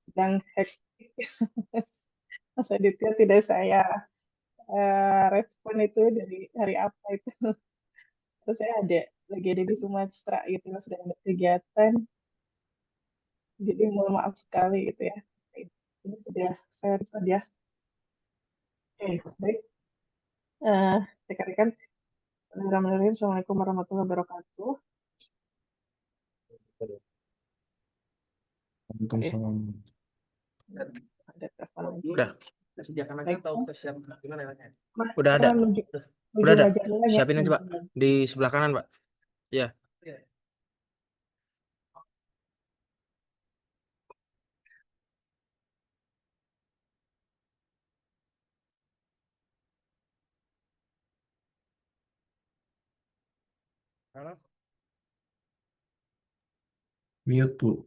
sedang hektik. Mas Aditya tidak saya respon itu dari hari apa itu. Terus saya lagi ada di Sumatera gitu, sedang ada kegiatan. Jadi mohon maaf sekali gitu ya. Ini sudah saya respon ya. Oke, baik. Rekan-rekan, Assalamualaikum warahmatullahi wabarakatuh. Oke, Waalaikumsalam. ada telepon lagi. Udah. Sediakan aja Baik, atau Mas. kita siap gimana ya? Mas, Udah ada. menuju Udah ada. ngajar duluan ya. Siapin aja, Pak. Di sebelah kanan, Pak. Ya. Halo. Mute, Bu.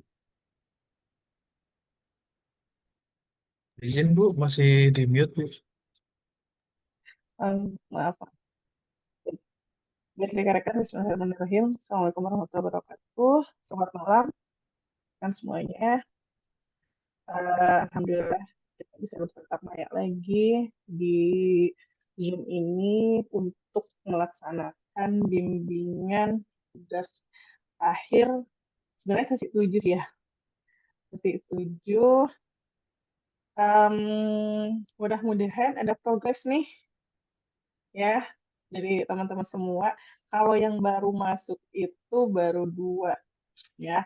Izin Bu, masih di mute Bu. Maaf, Pak. Baik, rekan-rekan, bismillahirrahmanirrahim. Assalamualaikum warahmatullahi wabarakatuh. Selamat malam kan semuanya. Alhamdulillah kita bisa bertatap muka lagi di Zoom ini untuk melaksanakan bimbingan tugas akhir. Sebenarnya sesi 7 ya. Sesi 7. Mudah-mudahan ada progres nih ya dari teman-teman semua. Kalau yang baru masuk itu baru 2 ya.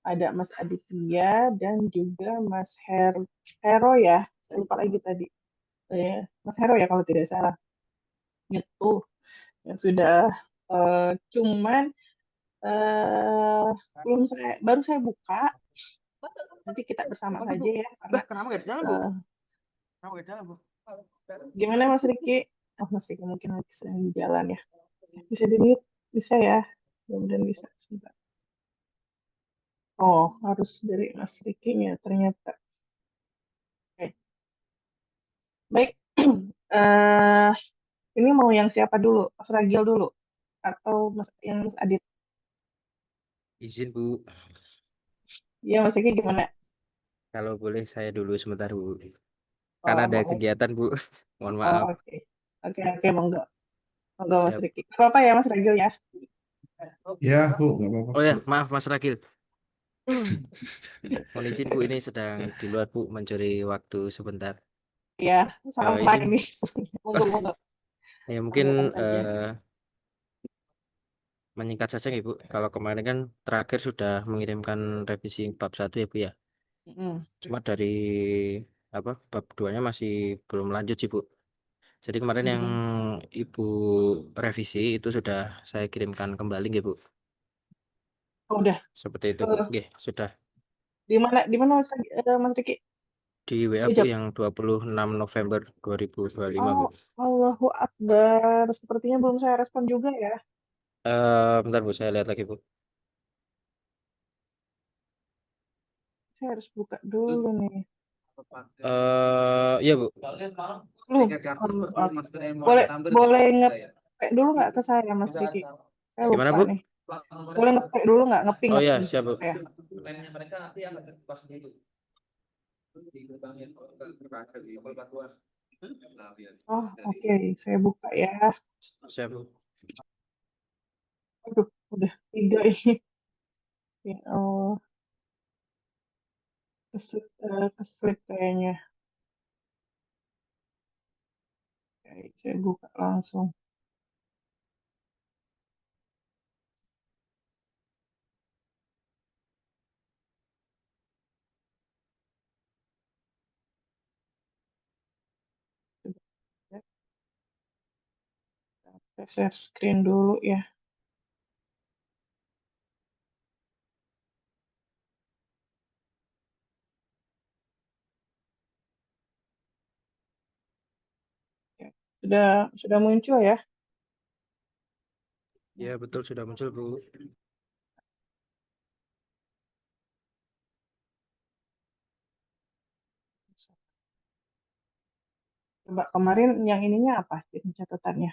Ada Mas Aditya dan juga Mas Hero ya. Saya lupa lagi tadi. Mas Hero ya kalau tidak salah. Itu yang sudah cuman baru saya buka. Nanti kita bersama saja ya karena Kenapa nggak jalan, Bu? Kenapa nggak jalan, Bu? gimana Mas Riki? Oh, Mas Riki mungkin lagi sedang di jalan ya. Bisa di-mute? Bisa ya. Mudah-mudahan bisa. Sebentar. Oh, harus dari Mas Riki-nya ternyata. Oke. Baik. Ini mau yang siapa dulu? Mas Ragil dulu? Atau yang Mas Adit? Izin, Bu. Iya, Mas Riki gimana? Kalau boleh saya dulu sebentar, Bu. Oh, Karena ada boleh. kegiatan, Bu. Mohon Oh, maaf. oke. Oke, monggo. Monggo Mas Siap. Riki. Apa ya Mas Ragil ya? Ya, Bu, nggak apa-apa. Oh ya, maaf Mas Rakil. Mohon izin, Bu, ini sedang di luar, Bu, mencuri waktu sebentar. Ya, sama Izin. ini. Monggo. Ya mungkin Silakan saja. menyingkat saja ya, Bu. Kalau kemarin kan terakhir sudah mengirimkan revisi bab 1 ya, Bu ya. Cuma dari bab 2-nya masih belum lanjut sih, Bu. Jadi kemarin yang Ibu revisi itu sudah saya kirimkan kembali ya, Bu. Oh, udah. Seperti itu, Bu. Oke, sudah. Di mana Mas Riki? Di WA, Bu, yang 26 November 2025, Bu. Oh, Allahu Akbar. Sepertinya belum saya respon juga ya. Bentar, Bu, saya lihat lagi, Bu. Saya harus buka dulu nih. Iya, Bu. Boleh ngetek dulu nggak ke saya, Mas Riki? Saya Gimana, lupa Bu? nih. Boleh ngetek dulu nggak? Ngeping. Oh iya, siap, Bu. Ya. Oh, oke. Saya buka ya. Siap, Bu. Aduh, udah 3 ini. Ya Allah. Keslip kayaknya. Oke, saya buka langsung. Saya share screen dulu ya. Sudah muncul ya? Ya, betul, sudah muncul, Bu. Coba kemarin yang ininya apa? Jadi catatannya.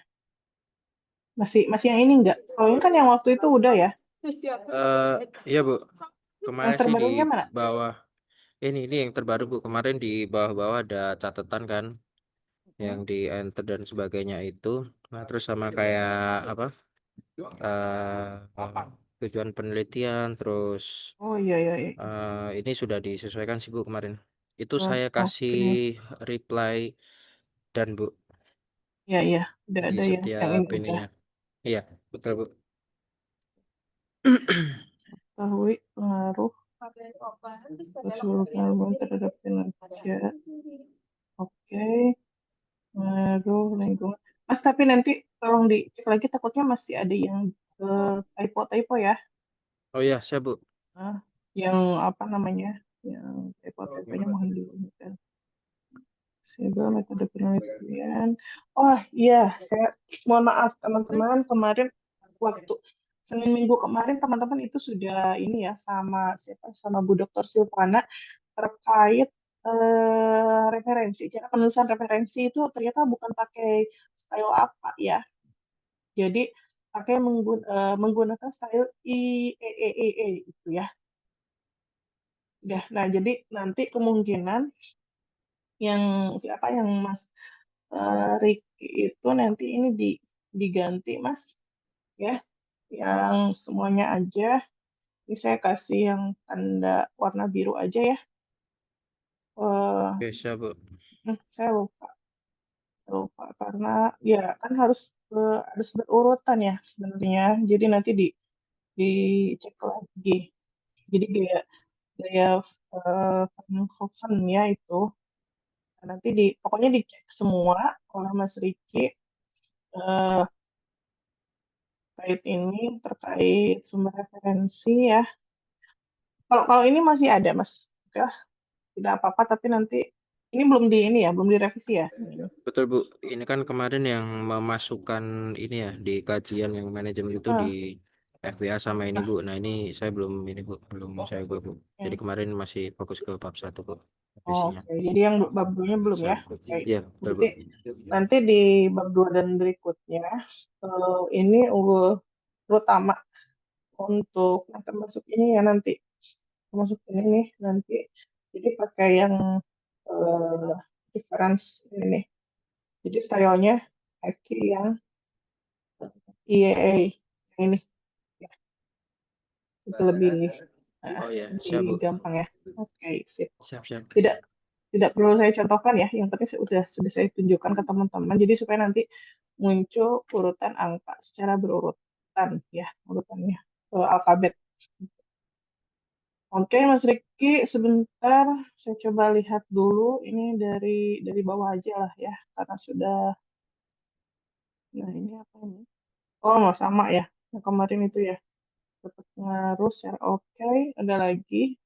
Masih yang ini enggak? Kalau ini kan yang waktu itu udah ya. Iya, Bu. Kemarin Yang sih di terbarunya mana? bawah Ini yang terbaru Bu. Kemarin di bawah-bawah ada catatan kan yang di enter dan sebagainya itu. Nah, terus sama kayak apa? Tujuan penelitian, terus Oh iya iya iya. ini sudah disesuaikan sih Bu kemarin. Itu saya kasih Oke. reply dan Bu Iya iya. Udah di ada ya yang setiap ini udah. ininya. Iya, betul Bu. Ketahui pengaruh keseluruhan terhadap kinerja. Oke. Pengaruh lingkungan. Mas, tapi nanti tolong dicek lagi, takutnya masih ada yang typo-typo ya. Oh iya, siap Bu. Nah, yang apa namanya? Yang typo-typonya mohon diulang. Segala metode penelitian. Oh iya, saya mohon maaf teman-teman, kemarin waktu Senin Minggu kemarin teman-teman itu sudah ini ya sama Bu Dr. Silvana terkait referensi. Cara penulisan referensi itu ternyata bukan pakai style apa ya. Jadi pakai menggunakan style IEEE itu ya. Udah. Nah, jadi nanti kemungkinan yang siapa yang Mas Ricky itu nanti ini diganti Mas ya, yang semuanya aja. Ini saya kasih yang tanda warna biru aja ya. Oke, siap Bu. Saya lupa karena ya kan harus berurutan ya sebenarnya. Jadi nanti dicek lagi. Jadi gaya gaya Van Hoven ya itu. Nah, nanti pokoknya dicek semua oleh Mas Riki eh, terkait sumber referensi ya. Kalau kalau ini masih ada Mas, ya tidak apa-apa. Tapi nanti ini belum direvisi ya. Betul Bu. Ini kan kemarin yang memasukkan ini ya di kajian yang manajemen itu di Ah, FBA sama ini ah, Bu. Nah, ini saya belum saya Bu. Jadi oke. kemarin masih fokus ke bab 1 Bu. Oh, Revisinya. oke. Jadi yang bab 2-nya belum ya. Siap. Oke. Iya, betul Bu. Berarti nanti di bab 2 dan berikutnya ini terutama untuk yang termasuk ini ya nanti termasuk ini nih nanti jadi pakai yang eh, reference ini nih. Jadi stylenya Eki yang IEA ini ya, itu Oh ya, lebih siap Bu. gampang ya. Oke, sip. Siap. Tidak tidak perlu saya contohkan ya, yang penting sudah saya tunjukkan ke teman-teman. Jadi supaya nanti muncul urutan angka secara berurutan ya, urutannya alfabet. Oke, Mas Riki, sebentar saya coba lihat dulu ini dari bawah aja lah ya, karena sudah. Nah, ini apa ini? Oh, mau sama ya. Yang kemarin itu ya. Dapat pengaruh secara oke. Ada lagi.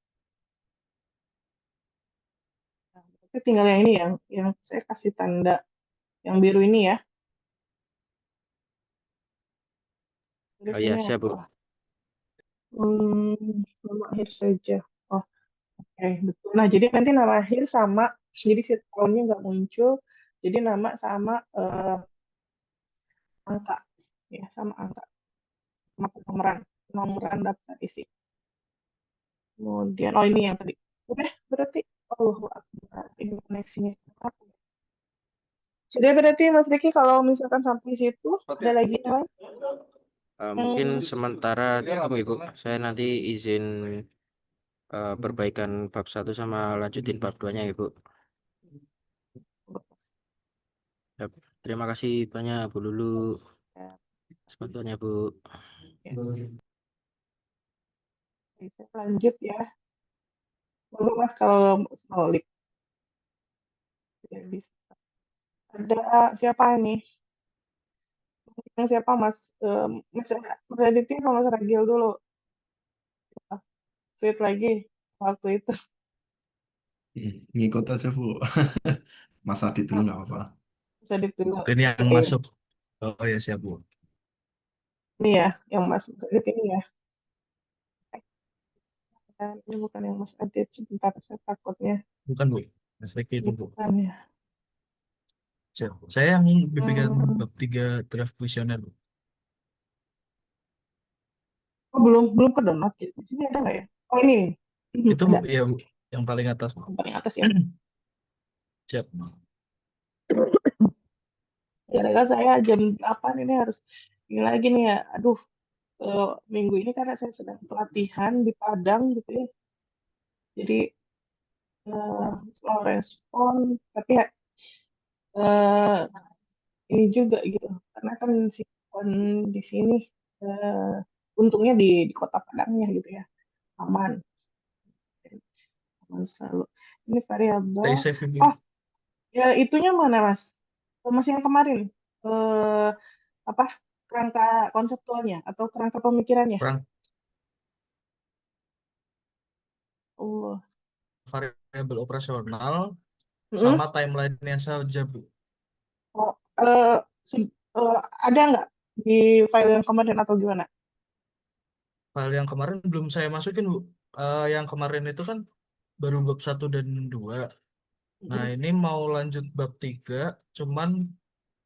Nah, tapi tinggal yang ini yang saya kasih tanda yang biru ini ya. Terus Oh ya, ini siap Bu. apa? Nama akhir saja. Oh, oke, betul. Nah, jadi nanti nama akhir sama. Jadi si tahunnya nggak muncul. Jadi nama sama angka. Ya, sama angka. Sama Nomoran daftar isi. Kemudian, oh ini yang tadi. Udah, berarti. Oh, ini koneksinya. Sudah berarti Mas Riki kalau misalkan sampai situ, ada lagi yang lain? Mungkin Hmm, sementara itu Ibu. Saya nanti izin perbaikan bab 1 sama lanjutin bab 2-nya Ibu. Yap. Terima kasih banyak Bu Lulu. Sebenarnya Bu. ya, bisa lanjut ya. Lalu Mas kalau mau lip, tidak bisa. Ada siapa nih? Yang siapa Mas? Mas Aditya atau Mas Ragil dulu? Ah, sweet lagi waktu itu. Ngikut aja, Bu. Mas Adit dulu Ah, nggak apa-apa. Mas Adit dulu. Mungkin yang Oke, masuk. Oh ya siap Bu. ini ya, yang Mas Adit ini ya. Ini bukan yang Mas Adit. Sebentar, saya takutnya Bukan Bu. Mas Riki itu Bu. bukan ya. Siap. Saya yang bimbingan Hmm, bab 3 draft kuesioner Bu. oh, belum belum ke download gitu. Di sini ada nggak ya? Oh ini, Itu Bu ada. ya Bu. Yang paling atas. Yang paling atas ya. Siap. Gara-gara saya jam 8 ini harus ini lagi nih ya. Aduh, minggu ini karena saya sedang pelatihan di Padang gitu ya. Jadi slow respon, tapi ya eh, ini juga gitu. Karena kan si kon di sini untungnya di kota Padangnya gitu ya. Aman, aman selalu. Ini variabel. Stay safe Ibu. Oh, ya itunya mana Mas? Masih yang kemarin. Eh apa kerangka konseptualnya atau kerangka pemikirannya? Perang Oh, variabel operasional mm-mm. sama timeline-nya saja, Bu. Oh, ada nggak di file yang kemarin atau gimana? File yang kemarin belum saya masukin, Bu. Yang kemarin itu kan baru bab 1 dan 2. Nah, Mm-mm. ini mau lanjut bab 3, cuman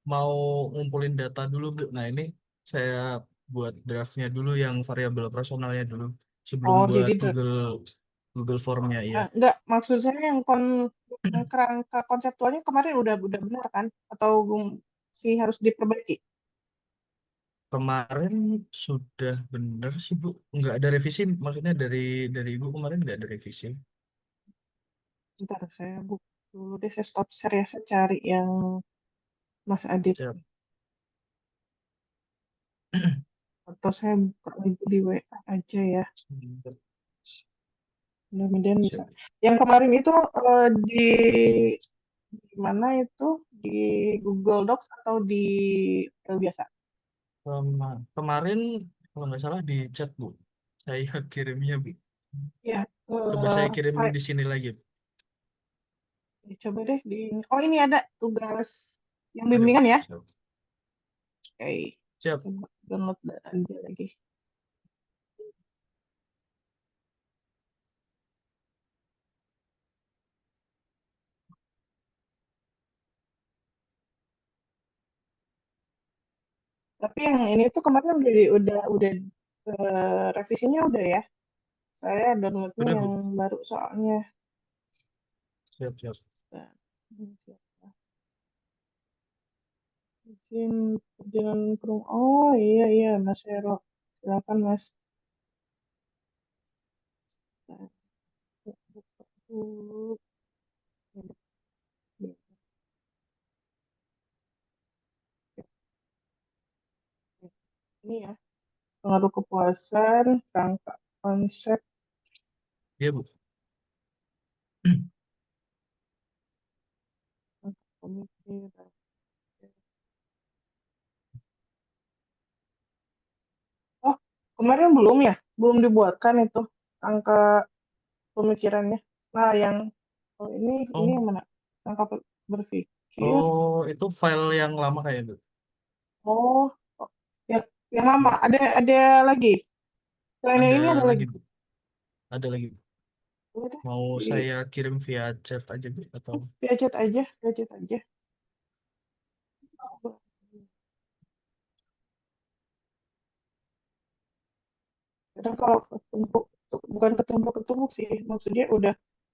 mau ngumpulin data dulu, Bu. Nah, ini saya buat draftnya dulu yang variabel operasionalnya dulu sebelum Oh, buat jadi Google Formnya, iya. nggak maksud saya yang kerangka konseptualnya kemarin udah benar kan? Atau sih harus diperbaiki? Kemarin sudah bener sih, Bu. Nggak ada revisi, maksudnya dari Ibu kemarin nggak ada revisi. Ntar saya buka dulu deh, saya stop share ya, saya cari yang Mas Adit Siap. atau saya buka lagi di WA aja ya. Mudah-mudahan bisa. Siap. Yang kemarin itu di mana itu di Google Docs atau di file biasa? Kemarin kalau nggak salah di chat, Bu. Saya kirimnya, Bu. Ya, Coba saya kirim saya di sini lagi, Bu. coba deh di. Oh ini ada tugas yang Ada, Bu. bimbingan ya. Siap. Oke, Siap. coba download aja lagi. Tapi yang ini tuh kemarin udah revisinya udah ya. Saya downloadnya Udah, yang Bu. baru soalnya. Siap, siap. Nah, ini siapa? Izin perjalanan perum. Oh iya iya Mas Hero. Silakan Mas. Nah, buka dulu. Ini ya. Pengaruh kepuasan, rangka konsep, Iya, Bu. pemikiran. Oh, kemarin belum ya? Belum dibuatkan itu angka pemikirannya. Nah, yang ini Oh, yang mana? Angka berpikir. oh, itu file yang lama kayak gitu. Oh, oh, yang lama. Ada lagi. Selain yang Ada ini ada lagi, lagi. Bu. Ada lagi. Udah, Mau saya kirim via chat aja, Bu, atau via chat aja. Kadang kalau ketumpuk, bukan ketumpuk sih, maksudnya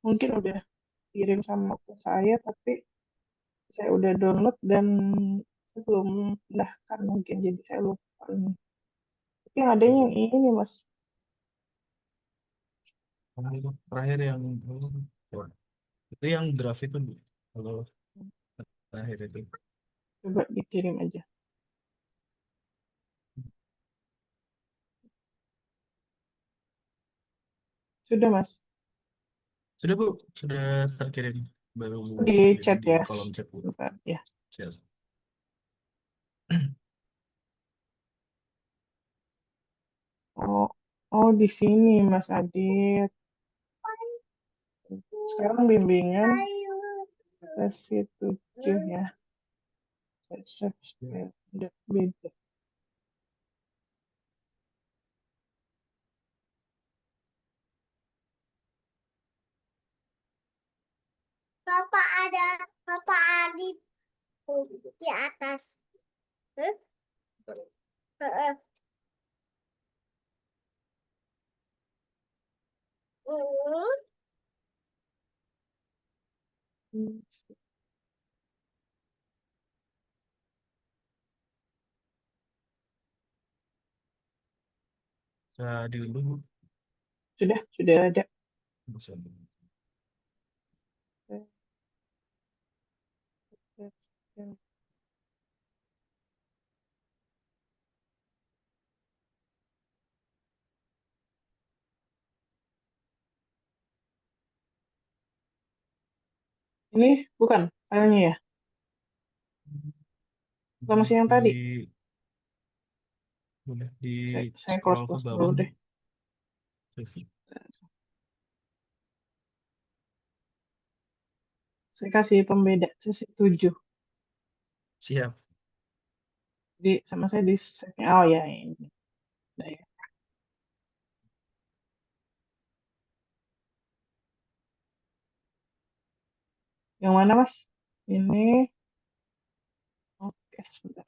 mungkin udah kirim sama ke saya, tapi saya udah download dan saya belum mendaftar mungkin, jadi saya lupa ini. Tapi yang adanya yang ini Mas, terakhir yang itu yang draft itu, Bu. Kalau terakhir itu. coba dikirim aja. Sudah Mas, Sudah, Bu. Sudah terkirim. Baru di kirim chat di ya. kolom chat, Bu. Bentar, ya. Siap. Oh, oh di sini Mas Adit. Sekarang bimbingan sesi 7 ya. Saya save supaya tidak beda. Papa ada di atas. Hah? Heeh. Jadi dulu Sudah ada. bisa. Ini bukan filenya ya? Sama si yang tadi. Boleh di Saya scroll ke close dulu bawah. deh. Saya kasih pembeda sesi 7. Siap. Jadi sama saya di oh ya ini. Nah, ya. Yang mana Mas? Ini. Oke, sebentar.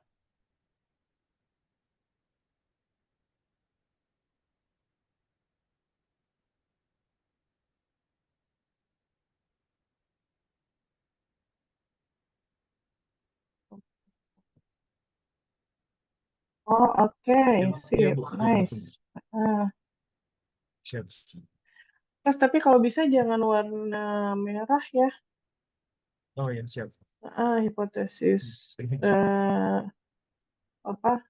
Oh, oke, Ya, sip, Bu. nice. Siap. Mas, tapi kalau bisa jangan warna merah ya. Oh ya, siap. Hipotesis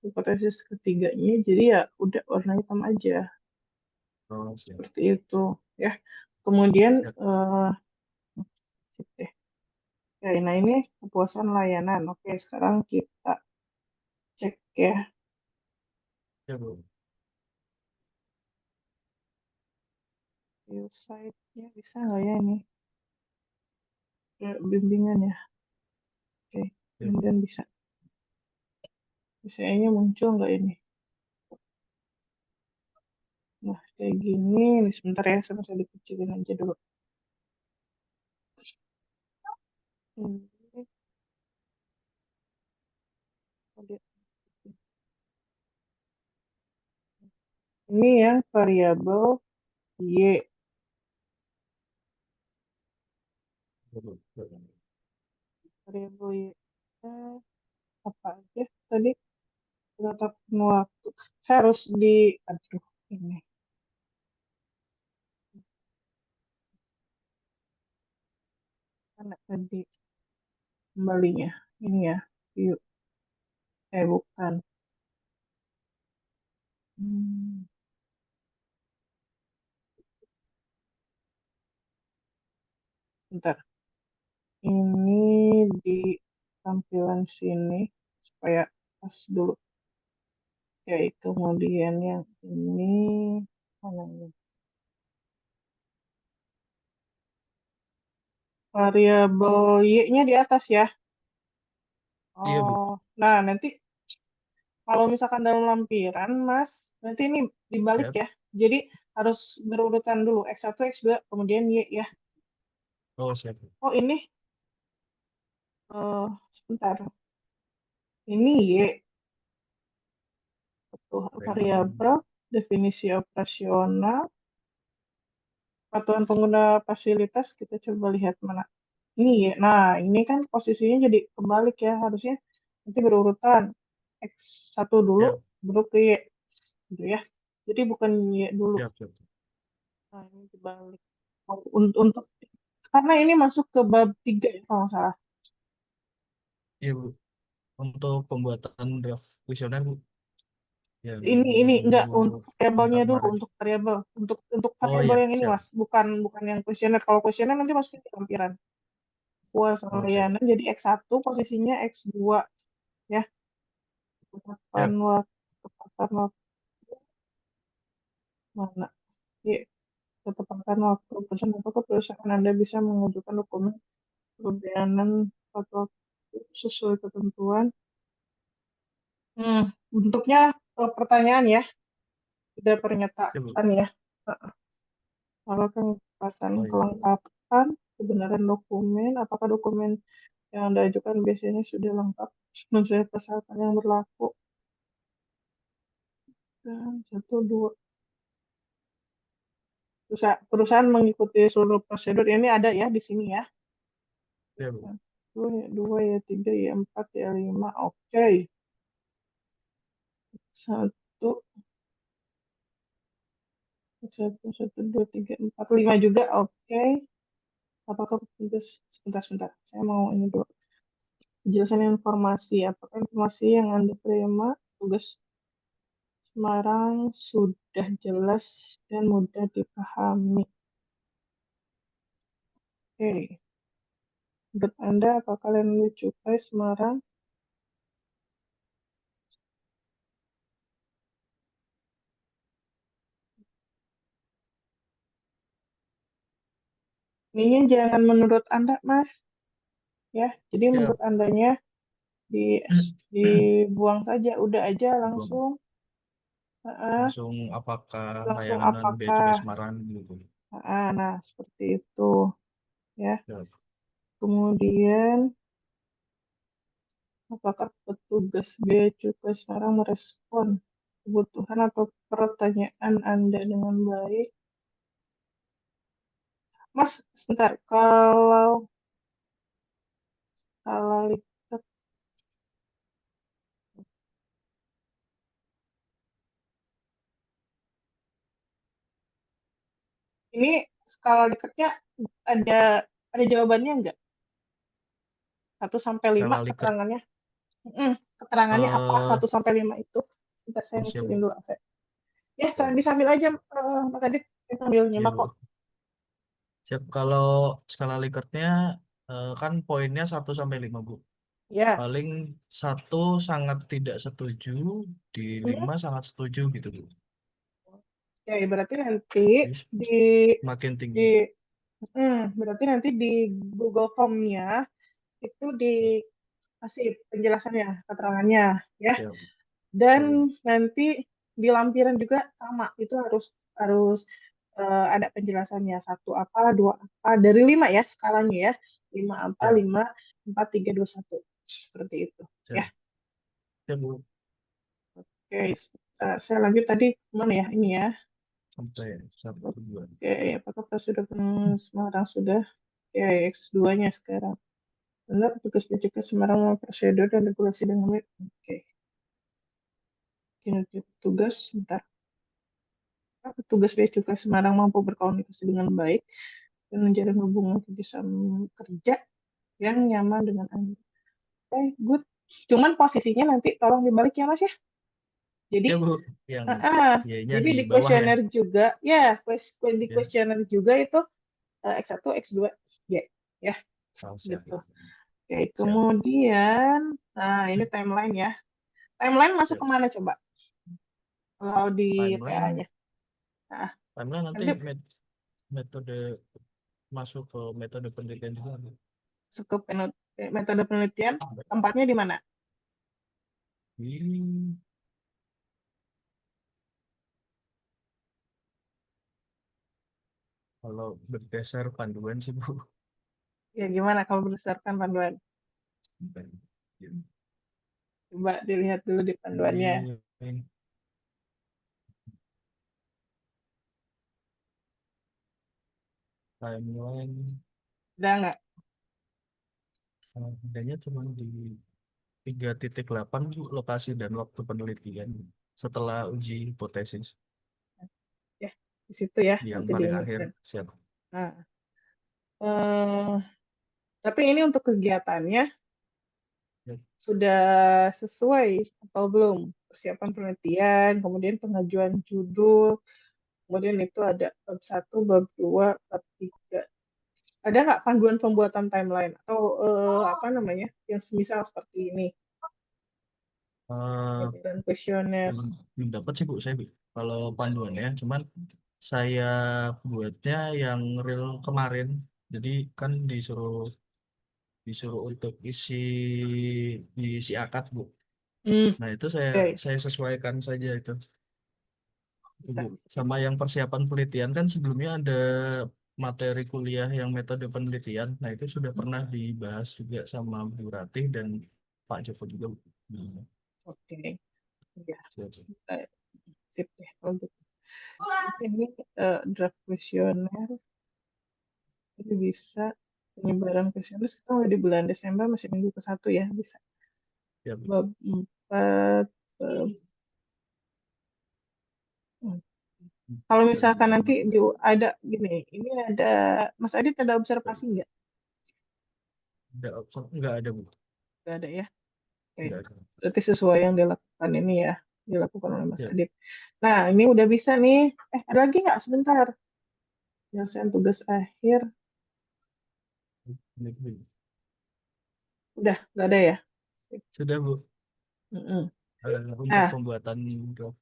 hipotesis ketiganya, jadi ya udah warna hitam aja. Oh, siap. Seperti itu ya. Kemudian Siap. sip deh. Oke, nah ini kepuasan layanan. Oke, sekarang kita cek ya. Ya, Bu. View site-nya bisa nggak ya ini? Bimbingan ya. Oke, kemudian bisa. Biasanya muncul nggak ini? Nah, kayak gini. Nih, sebentar ya, sama saya dikecilin aja dulu. Ini. Ini yang variabel Y. Variabel Y. Apa aja tadi? Penetapan waktu. Saya harus aduh, ini. Mana tadi kembalinya? Ini ya, view. Bukan. Bentar. Ini di tampilan sini supaya pas dulu. Yaitu kemudian yang ini mana ini? Variabel Y-nya di atas ya. Iya, Bu. Oh, nah nanti kalau misalkan dalam lampiran, Mas, nanti ini dibalik Siap. ya. Jadi harus berurutan dulu X1, X2, kemudian Y ya. Oh, siap. Oh, ini sebentar. Ini Y. Variabel, definisi operasional, patuhan pengguna fasilitas, kita coba lihat mana. Ini Y. Nah, ini kan posisinya jadi kebalik ya. Harusnya nanti berurutan X1 dulu, Siap. baru ke Y. Gitu ya. Jadi bukan Y dulu. Siap, siap. Nah, ini dibalik. Untuk karena ini masuk ke bab 3 ya kalau nggak salah. Iya, Bu. Untuk pembuatan draft kuesioner, Bu. Yang Ini enggak untuk variabelnya dulu, kemarin. untuk variabel. Untuk Oh variabel iya, yang ini, siap. Mas. Bukan yang kuesioner. Kalau kuesioner nanti masukin ke lampiran. Puas Oh, siap. layanan jadi X1 posisinya X2 ya. Ketepatan waktu mana? Ya, ketepatan waktu perusahaan apakah perusahaan Anda bisa mengajukan dokumen pembayaran atau sesuai ketentuan. Bentuknya pertanyaan ya, tidak Ya, Bu. pernyataan ya. Apakah ketepatan Oh, iya. kelengkapan kebenaran dokumen, apakah dokumen yang Anda ajukan biasanya sudah lengkap sesuai persyaratan yang berlaku. Dan 1, 2. Perusahaan mengikuti seluruh prosedur ini ada ya di sini ya. Ya, Bu. 1 ya 2 ya 3 ya 4 ya 5. Oke. 1 1 2 3 4 5 juga. Oke. Apakah petugas sebentar. Saya mau ini dulu. Penjelasan informasi. Apakah informasi yang Anda terima tugas Semarang sudah jelas dan mudah dipahami? Oke. Menurut Anda, apakah kalian menyukai Semarang? Ini jangan menurut Anda, Mas. Ya, jadi Siap. menurut Andanya dibuang saja, udah aja langsung. Langsung apakah Langsung layanan Bea Cukai apakah. Semarang gitu. Nah, seperti itu. Ya, Siap. kemudian apakah petugas Bea Cukai Semarang merespon kebutuhan atau pertanyaan Anda dengan baik? Mas, sebentar. Kalau lihat ini skala dekatnya ada jawabannya enggak? 1 sampai 5 Skala Likert. keterangannya. Keterangannya apa? 1 Eh, sampai 5 itu. Sebentar saya siap, ngecilin Bu. dulu AC. Ya, disambil aja Mas Adit. Saya sambil Iya, nyimak Bu. kok. Siap. Kalau skala Likertnya kan poinnya 1 sampai 5, Bu. Ya. Paling 1 sangat tidak setuju, di 5 sangat setuju gitu, Bu. Oke, berarti nanti Jadi di makin tinggi. berarti nanti di Google Form-nya itu dikasih penjelasannya, keterangannya, ya. Ya, Dan Bu. nanti di lampiran juga sama, itu harus ada penjelasannya. 1 apa, 2 apa, dari 5 ya skalanya ya. 5 apa, Ya, 5, 4, 3, 2, 1. Seperti itu, ya. siap. Ya, Bu. Oke, saya lanjut tadi kemana ya? Ini ya. Sampai 1, 2. Oke, apakah sudah Semarang sudah? Oke, X2-nya sekarang. Benar, petugas Bea Cukai Semarang prosedur dan regulasi dengan baik. Oke. Kinerja petugas, sebentar. Petugas Bea Cukai Semarang mampu berkomunikasi dengan baik dan menjalin hubungan kerja yang nyaman dengan Anda. Oke, good. Cuman posisinya nanti tolong dibalik ya, Mas ya. Jadi, Ya, Bu. Yang Y-nya jadi di di bawah ya. kuesioner juga, ya, di Ya. kuesioner juga itu X1, X2, Y, ya, Oh, siap. gitu. Oke, Siap. kemudian, nah ini timeline ya. Timeline masuk Siap. kemana coba? Kalau di Timeline, TA-nya. Nah, timeline nanti nanti metode masuk ke metode penelitian juga. masuk ke metode penelitian, tempatnya di mana? Hmm, Kalau berdasar panduan sih, Bu. Ya gimana kalau berdasarkan panduan? Coba dilihat dulu di panduannya. Ini timeline Udah nggak? adanya cuma di 3.8, Bu, lokasi dan waktu penelitian setelah uji hipotesis Ya, di situ ya, yang nanti paling akhir. diingatkan. Siap. Nah, eh, tapi ini untuk kegiatannya Ya. sudah sesuai atau belum? Persiapan penelitian, kemudian pengajuan judul, kemudian itu ada bab 1, bab 2, bab 3. Ada nggak panduan pembuatan timeline atau apa namanya yang semisal seperti ini? Dan kuesioner. Belum dapat sih, Bu, saya, Bu, kalau panduannya. Cuman saya buatnya yang real kemarin. Jadi kan disuruh untuk isi akad, Bu. Nah, itu Oke. saya sesuaikan saja itu, Bisa, Bu. bisa. Sama yang persiapan penelitian kan sebelumnya ada materi kuliah yang metode penelitian. Nah, itu sudah pernah dibahas juga sama Bu Ratih dan Pak Joko juga, Bu. Oke. Ya, Siap. sip ya. Kalau gitu. Ini draft kuesioner. Jadi bisa penyebaran kuesioner sekarang udah di bulan Desember, masih minggu ke-1 ya, bisa. Ya, Bu. Bab 4. Kalau misalkan nanti ada gini, ini ada Mas Adit ada observasi nggak? Ada opsi nggak ada, Bu. Nggak ada ya? Oke. Nggak ada. Berarti sesuai yang dilakukan ini ya, dilakukan oleh Mas Ya. Adit. Nah, ini udah bisa nih. Ada lagi nggak? Sebentar. Penyelesaian tugas akhir. Ini, Bu. Udah, nggak ada ya? Sip. Sudah, Bu. Mm-mm. Untuk Nah, pembuatan draft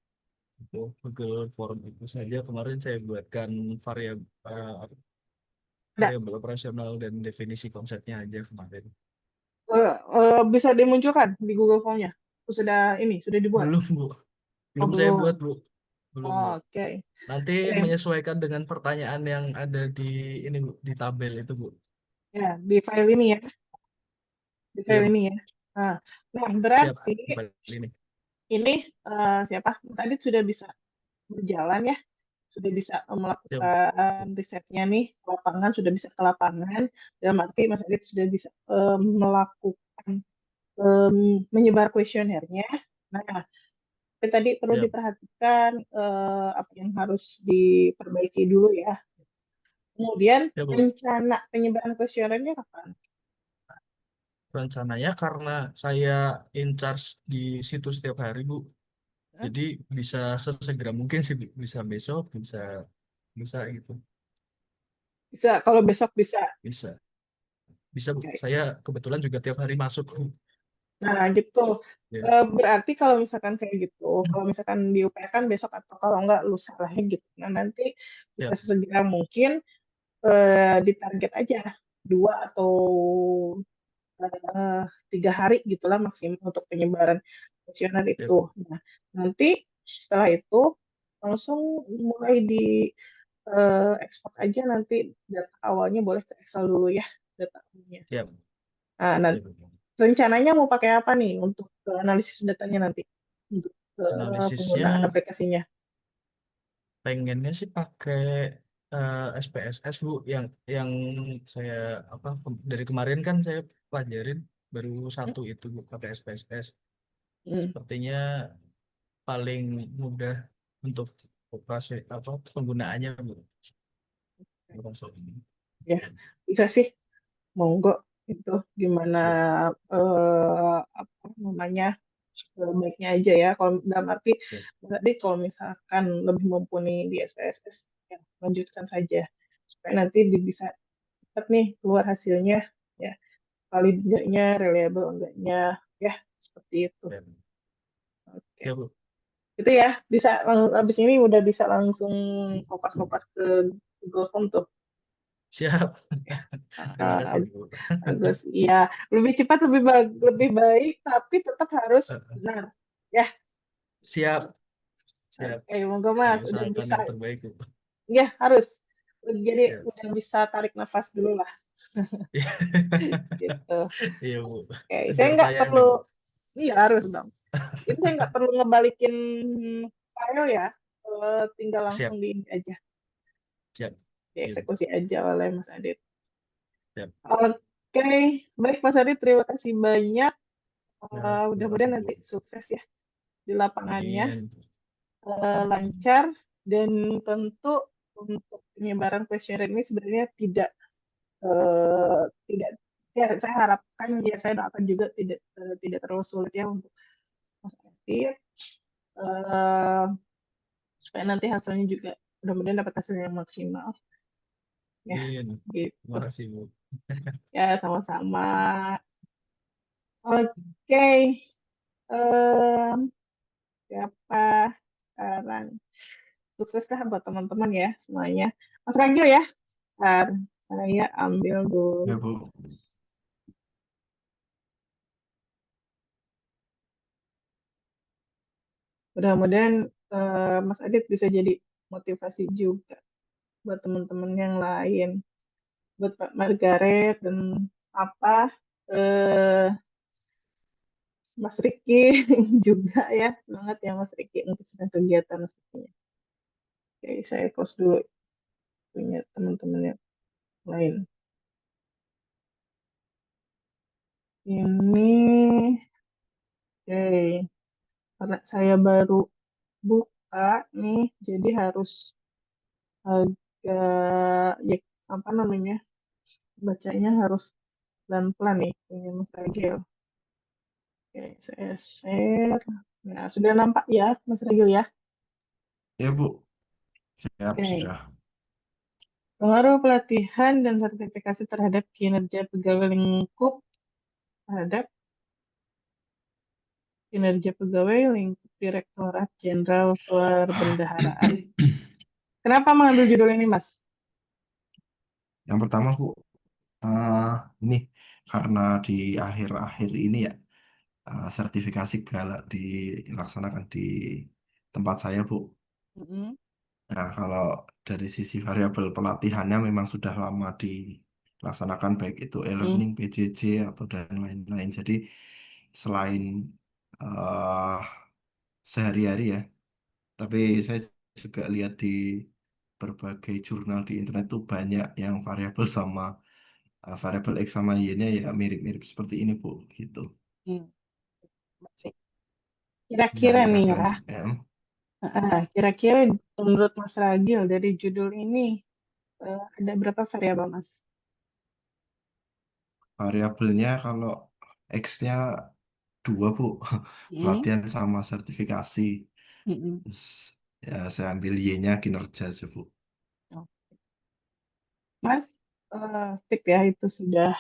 itu Google Form itu saja kemarin saya buatkan ada. variabel operasional dan definisi konsepnya aja kemarin. Bisa dimunculkan di Google Form-nya? Sudah dibuat? Belum, Bu. Belum saya belum. buat, Bu. Belum, Bu. Oke. Nanti Oke. menyesuaikan dengan pertanyaan yang ada di ini, Bu, di tabel itu, Bu. Ya, di file ini ya. Di Iya, file Bu. ini ya. Nah, Siap. berarti File ini. ini siapa? Mas Adit sudah bisa berjalan ya, sudah bisa Siap, Bu. melakukan risetnya nih ke lapangan, sudah bisa ke lapangan, dalam arti Mas Adit sudah bisa melakukan menyebar kuesionernya. Nah, tapi tadi perlu Siap. diperhatikan apa yang harus diperbaiki dulu ya. Kemudian Ya, Bu. rencana penyebaran kuesionernya kapan? Rencananya karena saya in charge di situ setiap hari, Bu. Hah? Jadi bisa sesegera mungkin sih, Bu. Bisa besok, bisa gitu. Bisa, kalau besok bisa. Bisa. Bisa, Bu. Oke. Saya kebetulan juga tiap hari masuk, Bu. Nah, gitu. Ya. Berarti kalau misalkan kayak gitu, kalau misalkan diupayakan besok atau kalau enggak lusa lah ya gitu. Nah, nanti bisa Ya. sesegera mungkin ditarget aja 2 atau 3 hari gitulah maksimal untuk penyebaran kuesioner Ya. itu. Nah, nanti setelah itu langsung mulai di ekspor aja nanti data awalnya boleh ke Excel dulu ya, data awalnya. Ya. Nah, nanti Siap, Bu. rencananya mau pakai apa nih untuk analisis datanya nanti? Untuk Analisisnya penggunaan aplikasinya. pengennya sih pakai SPSS, Bu, yang saya dari kemarin kan saya pelajarin baru satu itu, Bu, pakai SPSS. Hmm. Sepertinya paling mudah untuk operasi penggunaannya, Bu. Ya, bisa sih. Monggo itu gimana Siap. apa namanya baiknya aja ya. Kalau dalam arti Siap. tadi kalau misalkan lebih mumpuni di SPSS, ya lanjutkan saja supaya nanti bisa cepat nih keluar hasilnya ya, valid enggaknya, reliable enggaknya, ya seperti itu. Siap. Oke. Ya, Bu. Itu ya, bisa habis ini udah bisa langsung kopas-kopas ke Google Form tuh. Siap. Terima Ah, kasih, Bu. bagus. Iya, lebih cepat, lebih baik, tapi tetap harus benar. Ya, Siap. Siap. oke, moga Saya Mas udah usahakan bisa. yang terbaik, Bu. Ya, harus. Jadi Siap. udah bisa tarik nafas dulu lah. Gitu. Iya, Bu. Oke, saya Kejar nggak tayang nih, perlu. Bu. Iya, harus dong. Itu saya nggak perlu ngebalikin file ya. Tinggal Siap. langsung di ini aja. Siap. Dieksekusi aja oleh Mas Adit. Siap. Oke, baik Mas Adit, terima kasih banyak. Ya, terima Mudah-mudahan kasih, Bu. nanti sukses ya di lapangannya, Amin. lancar, dan tentu untuk penyebaran kuesioner ini sebenarnya tidak ya saya harapkan ya saya doakan juga tidak terlalu sulit ya untuk Mas Adit, supaya nanti hasilnya juga mudah-mudahan dapat hasil yang maksimal ya Amin. gitu Terima kasih, Bu. ya, sama-sama. Oke, siapa sekarang? Sukseslah buat teman-teman ya semuanya. Mas Ragil ya, bentar, saya ambil dulu. Ya, Bu. Mudah-mudahan Mas Adit bisa jadi motivasi juga buat teman-teman yang lain, buat Pak Margaret dan apa Mas Riki juga ya, semangat ya Mas Riki untuk sedang kegiatan sepertinya. Oke, saya close dulu punya teman-teman yang lain. Ini, oke, karena saya baru buka nih, jadi harus agak, ya, apa namanya, bacanya harus pelan-pelan nih, ini Mas Ragil. Oke, saya share. Nah, sudah nampak ya, Mas Ragil ya? Ya, Bu. Siap, Oke. sudah. Pengaruh pelatihan dan sertifikasi terhadap kinerja pegawai lingkup terhadap kinerja pegawai lingkup Direktorat Jenderal Perbendaharaan. Kenapa mengambil judul ini, Mas? Yang pertama, Bu, ini karena di akhir-akhir ini ya, sertifikasi galak dilaksanakan di tempat saya, Bu. Mm-mm. Nah, kalau dari sisi variabel pelatihannya memang sudah lama dilaksanakan, baik itu e-learning, PJJ, atau dan lain-lain. Jadi, selain eh sehari-hari ya, tapi saya juga lihat di berbagai jurnal di internet tuh banyak yang variabel sama variabel X sama Y-nya ya mirip-mirip seperti ini, Bu, gitu. Hmm. Kira-kira Dari nih ya, referensi kira-kira menurut Mas Ragil dari judul ini ada berapa variabel, Mas? variabelnya kalau X-nya 2, Bu, Hmm. pelatihan sama sertifikasi. Mm-mm. Terus, ya saya ambil Y-nya kinerja aja, Bu. Oh. Mas, sip ya, itu sudah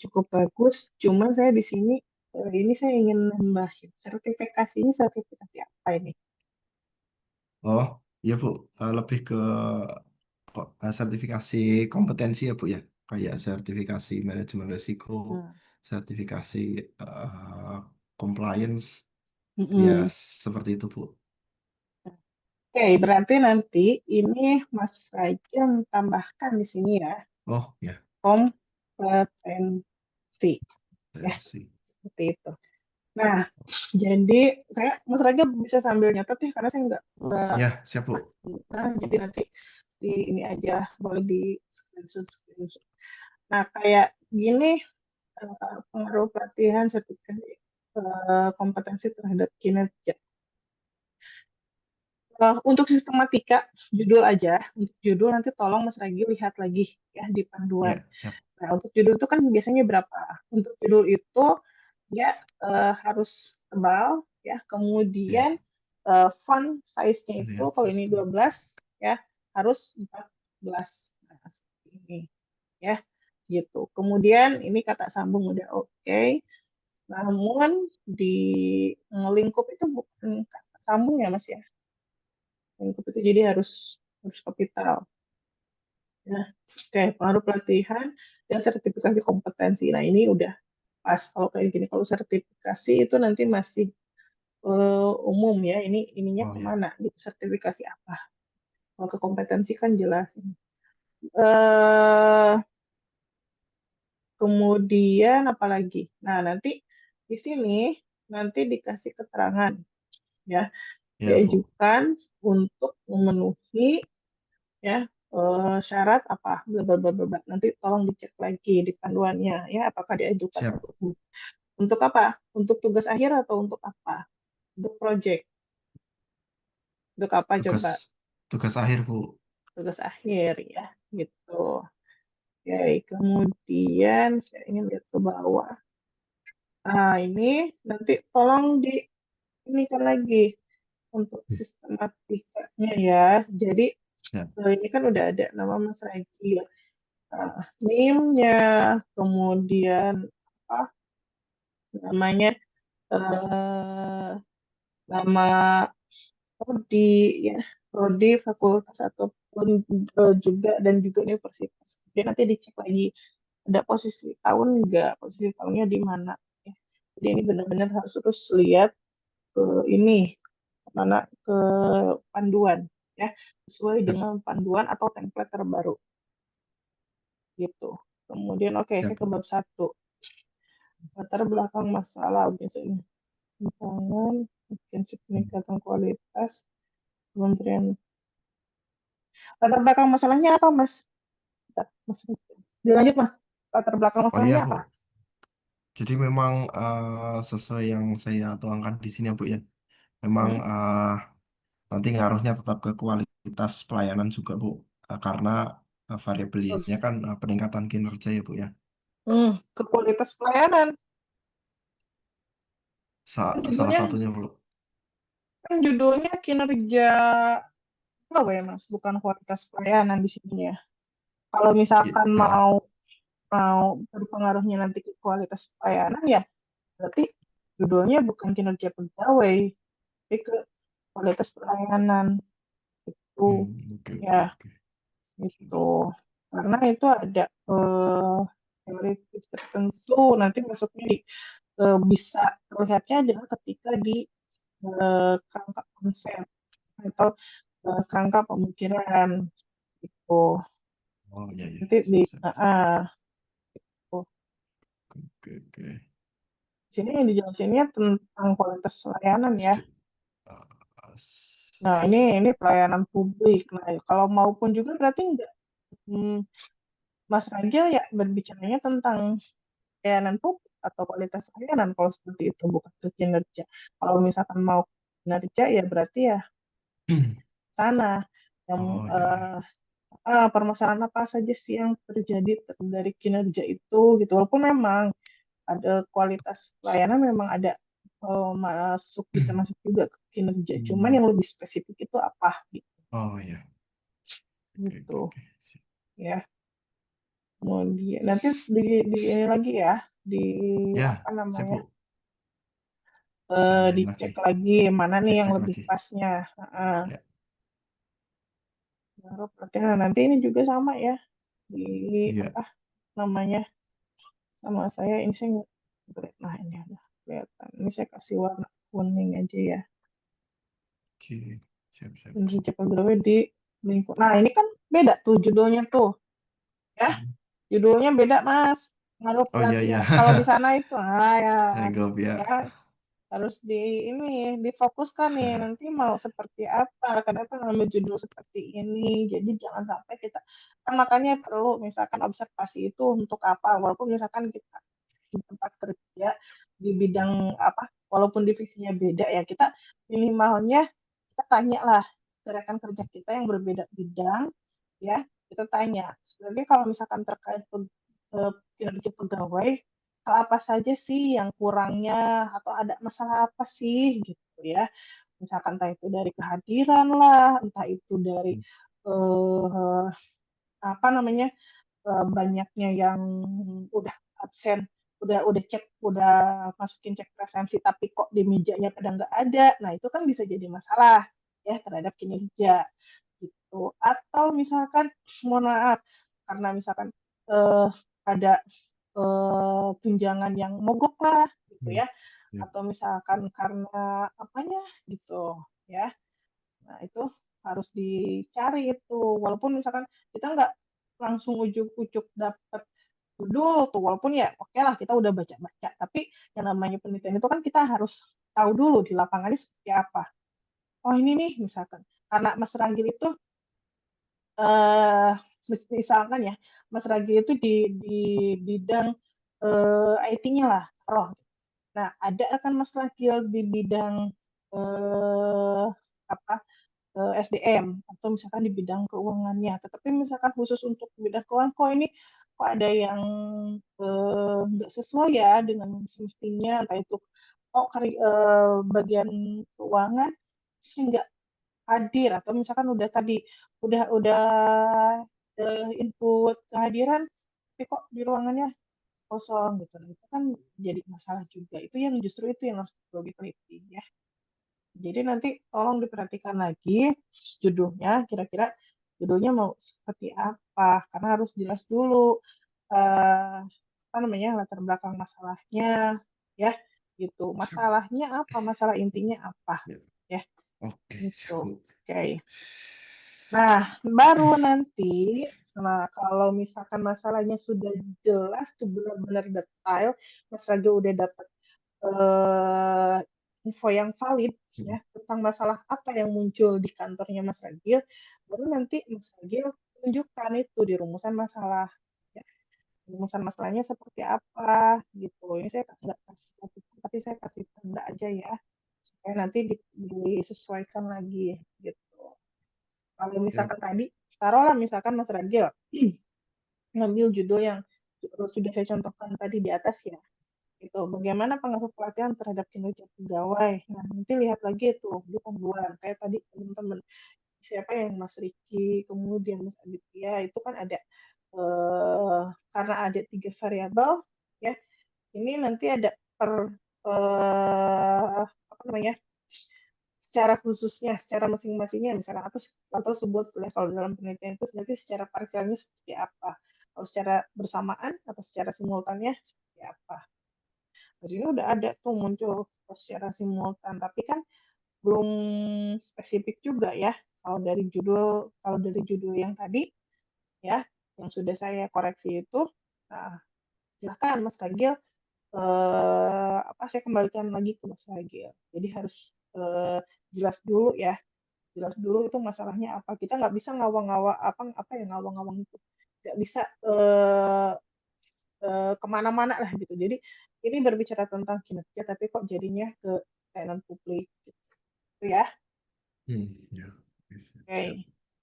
cukup bagus. Cuman saya di sini, ini saya ingin nambahin. Sertifikasinya sertifikasi apa ini? Oh, iya, Bu. Lebih ke sertifikasi kompetensi ya, Bu, ya. Kayak sertifikasi manajemen risiko, Nah, sertifikasi compliance, ya mm-mm. seperti itu, Bu. Oke, berarti nanti ini Mas Raja tambahkan di sini ya, Oh, ya, kompetensi. Ya, kompetensi. seperti itu. Nah, jadi Mas Raja bisa sambil nyatet ya, karena saya nggak. Ya, siap, Bu. Nah, jadi nanti di ini aja boleh di screenshot. Nah, kayak gini pengaruh pelatihan sertifikasi kompetensi terhadap kinerja. Untuk sistematika judul aja, untuk judul nanti tolong Mas Ragi lihat lagi ya di panduan. Ya, siap. Nah, untuk judul itu kan biasanya berapa? Untuk judul itu ya harus tebal ya, Ya, kemudian font size-nya itu lihat kalau ini sistem. 12 ya harus 14. Nah, seperti ini ya gitu. Kemudian ini kata sambung udah oke. Namun di lingkup itu bukan kata sambung ya Mas ya. Lingkup itu jadi harus kapital. Nah, oke, pengaruh pelatihan dan sertifikasi kompetensi. Nah, ini udah pas kalau kayak gini. Kalau sertifikasi itu nanti masih umum ya. Ininya Oh, ya, kemana? Gitu, sertifikasi apa? Kalau ke kompetensi kan jelas. Eh, kemudian apalagi? Nah, nanti di sini nanti dikasih keterangan ya, ya, Bu. diajukan untuk memenuhi ya syarat apa bla bla bla bla bla. Nanti tolong dicek lagi di panduannya ya apakah diajukan Siap. untuk apa? Untuk tugas akhir atau untuk apa? Untuk project. Untuk apa Tugas coba? tugas akhir, Bu. Tugas akhir ya gitu. Oke, kemudian saya ingin lihat ke bawah. Nah, ini nanti tolong di ini kan lagi untuk sistematikanya ya. Jadi Ya, ini kan udah ada nama Mas Regi ya. NIM-nya, kemudian apa namanya eh, nama prodi ya, prodi fakultas ataupun juga dan juga universitas. Jadi nanti dicek lagi ada posisi tahun enggak, posisi tahunnya di mana. Ya. Jadi ini benar-benar harus terus lihat ke ini mana ke panduan ya sesuai siap, dengan panduan atau template terbaru gitu. Kemudian oke saya siap, ke Bu. bab 1 latar belakang masalah biasanya tantangan prinsip peningkatan kualitas kementerian latar belakang masalahnya apa mas. Bentar, mas dilanjut mas latar belakang Oh, iya, masalahnya Bu. apa. Jadi memang sesuai yang saya tuangkan di sini ya Bu ya. Memang nanti ngaruhnya tetap ke kualitas pelayanan juga Bu. Karena variabel Y-nya kan peningkatan kinerja ya Bu ya. Ke kualitas pelayanan. Salah Judulnya satunya Bu. kan judulnya kinerja pegawai Mas, bukan kualitas pelayanan di sini ya. Kalau misalkan mau berpengaruhnya nanti ke kualitas pelayanan ya berarti judulnya bukan kinerja pegawai, tapi ke kualitas pelayanan itu Oke, ya oke. itu karena itu ada teoritis tertentu nanti masuknya di bisa terlihatnya adalah ketika di kerangka konsep atau kerangka pemikiran itu Oh iya, iya. nanti di Siap, siap. oh, Oke, oke. sini yang dijelasinnya tentang kualitas layanan ya. Sedi- uh, Nah, ini pelayanan publik. Nah, kalau maupun juga berarti enggak Mas Ragil ya berbicaranya tentang pelayanan publik atau kualitas layanan kalau seperti itu bukan ke kinerja. Kalau misalkan mau kinerja ya berarti ya sana yang Oh iya, iya. permasalahan apa saja sih yang terjadi dari kinerja itu gitu. Walaupun memang ada kualitas pelayanan memang ada bisa masuk juga ke kinerja. Cuman yang lebih spesifik itu apa Oh iya. Oke, oke, gitu oke. Siap. ya. Kemudian nanti di ini lagi ya di Ya, apa siap namanya Bu. Saya ini lagi dicek lagi mana nih yang cek-cek lebih lagi. pasnya. Ya, Baru berarti nanti ini juga sama ya di iya. apa namanya sama saya ini saya nah ini ada kelihatan ini saya kasih warna kuning aja ya Oke, siap, siap. kinerja pegawai di lingkup. Nah ini kan beda tuh judulnya tuh ya judulnya beda Mas ngaruh Oh iya, iya. perhatian kalau di sana itu ya Anggap ya. ya harus di ini difokuskan nih nanti mau seperti apa kenapa ngambil judul seperti ini jadi jangan sampai kita kan makanya perlu misalkan observasi itu untuk apa walaupun misalkan kita di tempat kerja di bidang apa walaupun divisinya beda ya kita minimalnya kita tanya lah ke rekan kerja kita yang berbeda bidang ya kita tanya sebenarnya kalau misalkan terkait kinerja pegawai hal apa saja sih yang kurangnya atau ada masalah apa sih gitu ya misalkan entah itu dari kehadiran lah entah itu dari eh, apa namanya banyaknya yang udah absen udah cek udah masukin cek presensi tapi kok di mejanya pada nggak ada nah itu kan bisa jadi masalah ya terhadap kinerja gitu atau misalkan mohon maaf karena misalkan eh, ada tunjangan yang mogok lah gitu ya Ya. atau misalkan karena apanya gitu ya nah itu harus dicari itu walaupun misalkan kita nggak langsung ujuk-ujuk dapat judul tuh walaupun ya oke lah kita udah baca-baca tapi yang namanya penelitian itu kan kita harus tahu dulu di lapangannya seperti apa oh ini nih misalkan karena Mas Ragil itu eh misalkan ya Mas Ragil itu di bidang IT-nya lah roh nah ada kan Mas Ragil di bidang eh, apa SDM atau misalkan di bidang keuangannya. Tetapi misalkan khusus untuk bidang keuangan, kok ini kok ada yang nggak sesuai ya dengan semestinya, entah itu oh bagian keuangan sih nggak hadir atau misalkan udah tadi udah input kehadiran, tapi kok di ruangannya kosong gitu. Nah, itu kan jadi masalah juga. Itu yang justru itu yang harus perlu diteliti ya. Jadi nanti tolong diperhatikan lagi judulnya, kira-kira judulnya mau seperti apa, karena harus jelas dulu eh, apa namanya latar belakang masalahnya, ya gitu. Siap. Masalahnya apa, masalah intinya apa, Ya. ya Oke, gitu. siap Bu. Oke. Nah, baru nanti, nah kalau misalkan masalahnya sudah jelas, tuh benar-benar detail, Mas Raga udah dapat eh, info yang valid ya tentang masalah apa yang muncul di kantornya Mas Ragil, baru nanti Mas Ragil tunjukkan itu di rumusan masalah. Ya. rumusan masalahnya seperti apa gitu. Ini saya nggak kasih topik, tapi saya kasih tanda aja ya, supaya nanti disesuaikan lagi gitu. Kalau Ya, misalkan tadi, taruhlah misalkan Mas Ragil ngambil judul yang sudah saya contohkan tadi di atas ya, itu bagaimana pengaruh pelatihan terhadap kinerja pegawai. Nah, nanti lihat lagi itu di panduan kayak tadi teman-teman, siapa yang Mas Riki, kemudian Mas Aditya, itu kan ada karena ada 3 variabel ya. Ini nanti ada per apa namanya? Secara khususnya, secara masing-masingnya misalnya atau sebut level dalam penelitian itu nanti secara parsialnya seperti apa. Kalau secara bersamaan atau secara simultannya seperti apa. Di sini udah ada tuh muncul secara simultan, tapi kan belum spesifik juga ya. Kalau dari judul yang tadi ya, yang sudah saya koreksi itu, nah, silakan Mas Ragil, saya kembalikan lagi ke Mas Ragil. Jadi harus jelas dulu ya, jelas dulu itu masalahnya apa. Kita nggak bisa ngawang-ngawang apa yang ngawang-ngawang itu, nggak bisa kemana-mana lah gitu. Jadi ini berbicara tentang kinerja, tapi kok jadinya ke pelayanan publik gitu ya. ya. Oke. Siap.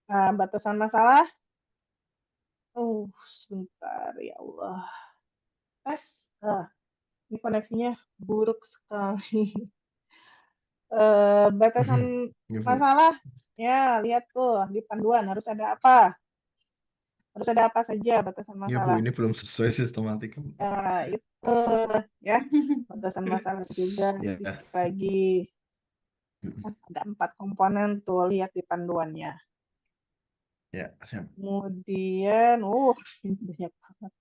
Nah, batasan masalah. Sebentar ya Allah. Tes. Ini koneksinya buruk sekali. Batasan Ya, Bu. masalah. Ya, lihat tuh di panduan harus ada apa? Harus ada apa saja batasan Ya, Bu, masalah. ini belum sesuai sistematika. Nah, itu ya. Batasan masalah juga Ya, dilihat lagi. Ada 4 komponen tuh, lihat di panduannya. ya, siap. Kemudian, ini banyak banget.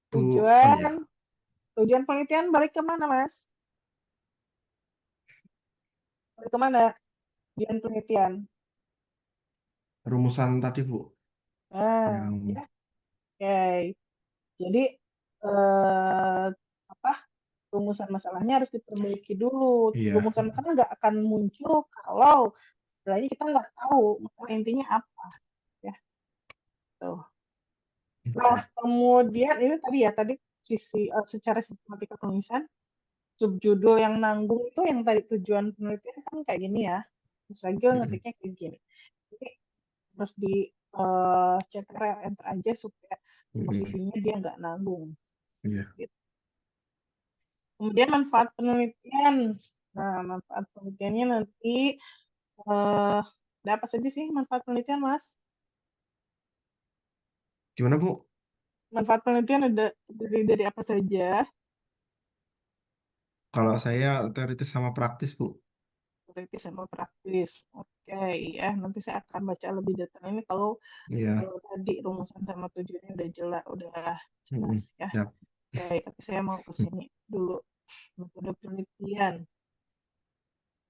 Bu, Tujuan penelitian balik ke mana, Mas? Balik ke mana? Tujuan penelitian. rumusan tadi, Bu, Nah, yang ya. Oke. Jadi, eh, apa? Rumusan masalahnya harus diperbaiki dulu. iya. Rumusan masalah nggak akan muncul kalau sebenarnya kita nggak tahu masalah intinya apa. Ya, tuh. Nah, kemudian ini tadi secara sistematika penulisan, subjudul yang nanggung itu yang tadi tujuan penelitian kan kayak gini ya. Misalnya ngetiknya kayak gini. Jadi harus di CTRL enter aja supaya posisinya dia nggak nanggung. Iya. Gitu. Kemudian manfaat penelitian. Nah, manfaat penelitiannya nanti ada apa saja sih manfaat penelitian, Mas? Gimana, Bu? Manfaat penelitian ada dari apa saja? Kalau saya teoritis sama praktis, Bu. Teoritis sama praktis. Oke, ya. Nanti saya akan baca lebih detail ini kalau Iya. tadi rumusan sama tujuannya udah jelas ya. Siap. Oke, tapi saya mau ke sini dulu. Metode penelitian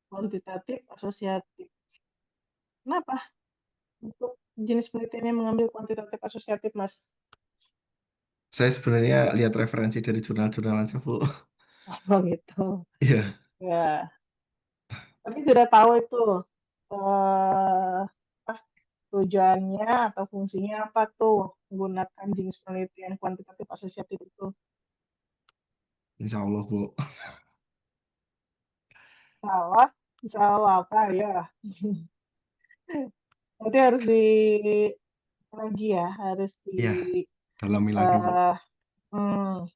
kuantitatif asosiatif. Kenapa untuk jenis penelitian yang mengambil kuantitatif asosiatif, Mas? Saya sebenarnya lihat referensi dari jurnal-jurnal aja, Bu. Oh gitu. Iya. Ya, tapi sudah tahu itu eh, apa tujuannya atau fungsinya apa tuh menggunakan jenis penelitian kuantitatif asosiatif itu. Insya Allah, Bu. Salah apa ya? Nanti harus lagi ya, harus Iya. Dalami lagi, Bu.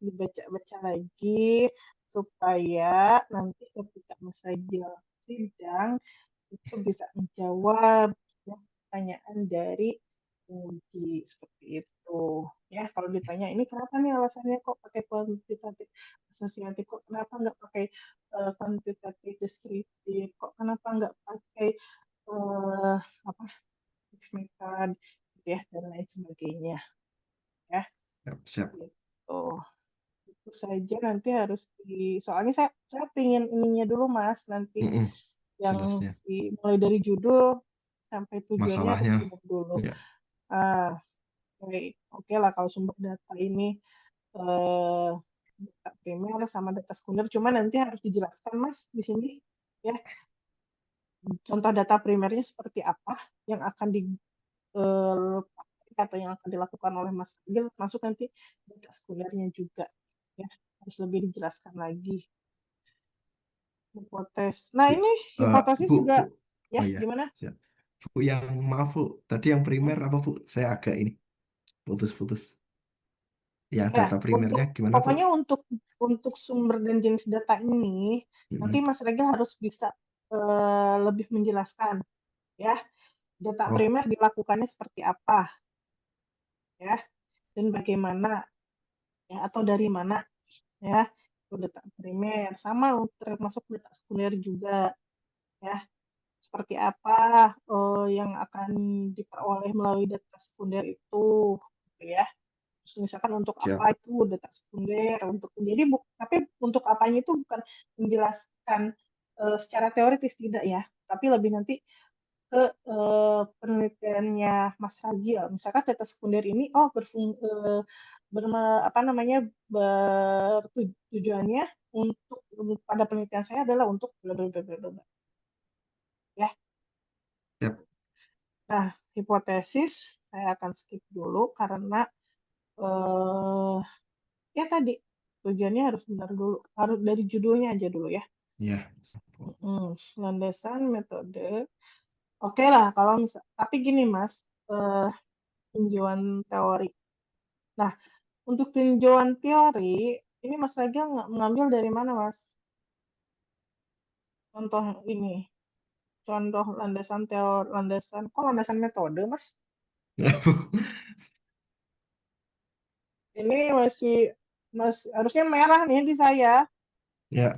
dibaca-baca lagi supaya nanti ketika Mas Ragil sidang itu bisa menjawab ya, pertanyaan dari penguji seperti itu. Ya, kalau ditanya ini kenapa nih alasannya kok pakai kuantitatif asosiatif, kok kenapa nggak pakai kuantitatif deskriptif, kok kenapa nggak pakai eh, apa mixed method gitu ya dan lain sebagainya ya. Siap. Gitu. Itu saja nanti harus soalnya saya pingin ininya dulu Mas nanti yang Jelasnya. mulai dari judul sampai tujuannya harus Masalahnya. jelas dulu. Iya. Oke lah kalau sumber data ini data primer sama data sekunder, cuma nanti harus dijelaskan Mas di sini ya. Contoh data primernya seperti apa yang akan dipakai atau yang akan dilakukan oleh Mas Agil, masuk nanti data sekundernya juga, ya harus lebih dijelaskan lagi hipotesis. Nah ini hipotesis Bu, juga, ya oh ya, gimana? siap. Bu, yang maaf Bu, tadi yang primer apa Bu? Saya agak ini putus-putus. Yang Ya, data primernya gimana Bu? pokoknya untuk sumber dan jenis data ini nanti Mm-mm. Mas Regil harus bisa lebih menjelaskan, ya data Oh, primer dilakukannya seperti apa, ya dan bagaimana, ya atau dari mana, ya itu data primer sama termasuk data sekunder juga, ya seperti apa yang akan diperoleh melalui data sekunder itu, gitu ya. Terus misalkan untuk siap. apa itu data sekunder, untuk jadi tapi untuk apanya itu bukan menjelaskan secara teoritis tidak ya, tapi lebih nanti ke penelitiannya Mas Ragil. Misalkan data sekunder ini apa namanya bertujuannya untuk pada penelitian saya adalah untuk bla bla bla bla bla. Ya. Siap. Nah, hipotesis saya akan skip dulu karena ya tadi tujuannya harus benar dulu, harus dari judulnya aja dulu ya. Ya. Landasan metode. Oke lah kalau misal, tapi gini Mas, tinjauan teori. Nah, untuk tinjauan teori, ini Mas Ragil mengambil dari mana Mas? Contoh ini, contoh landasan teori, kok landasan metode Mas? Ini harusnya merah nih di saya. Ya.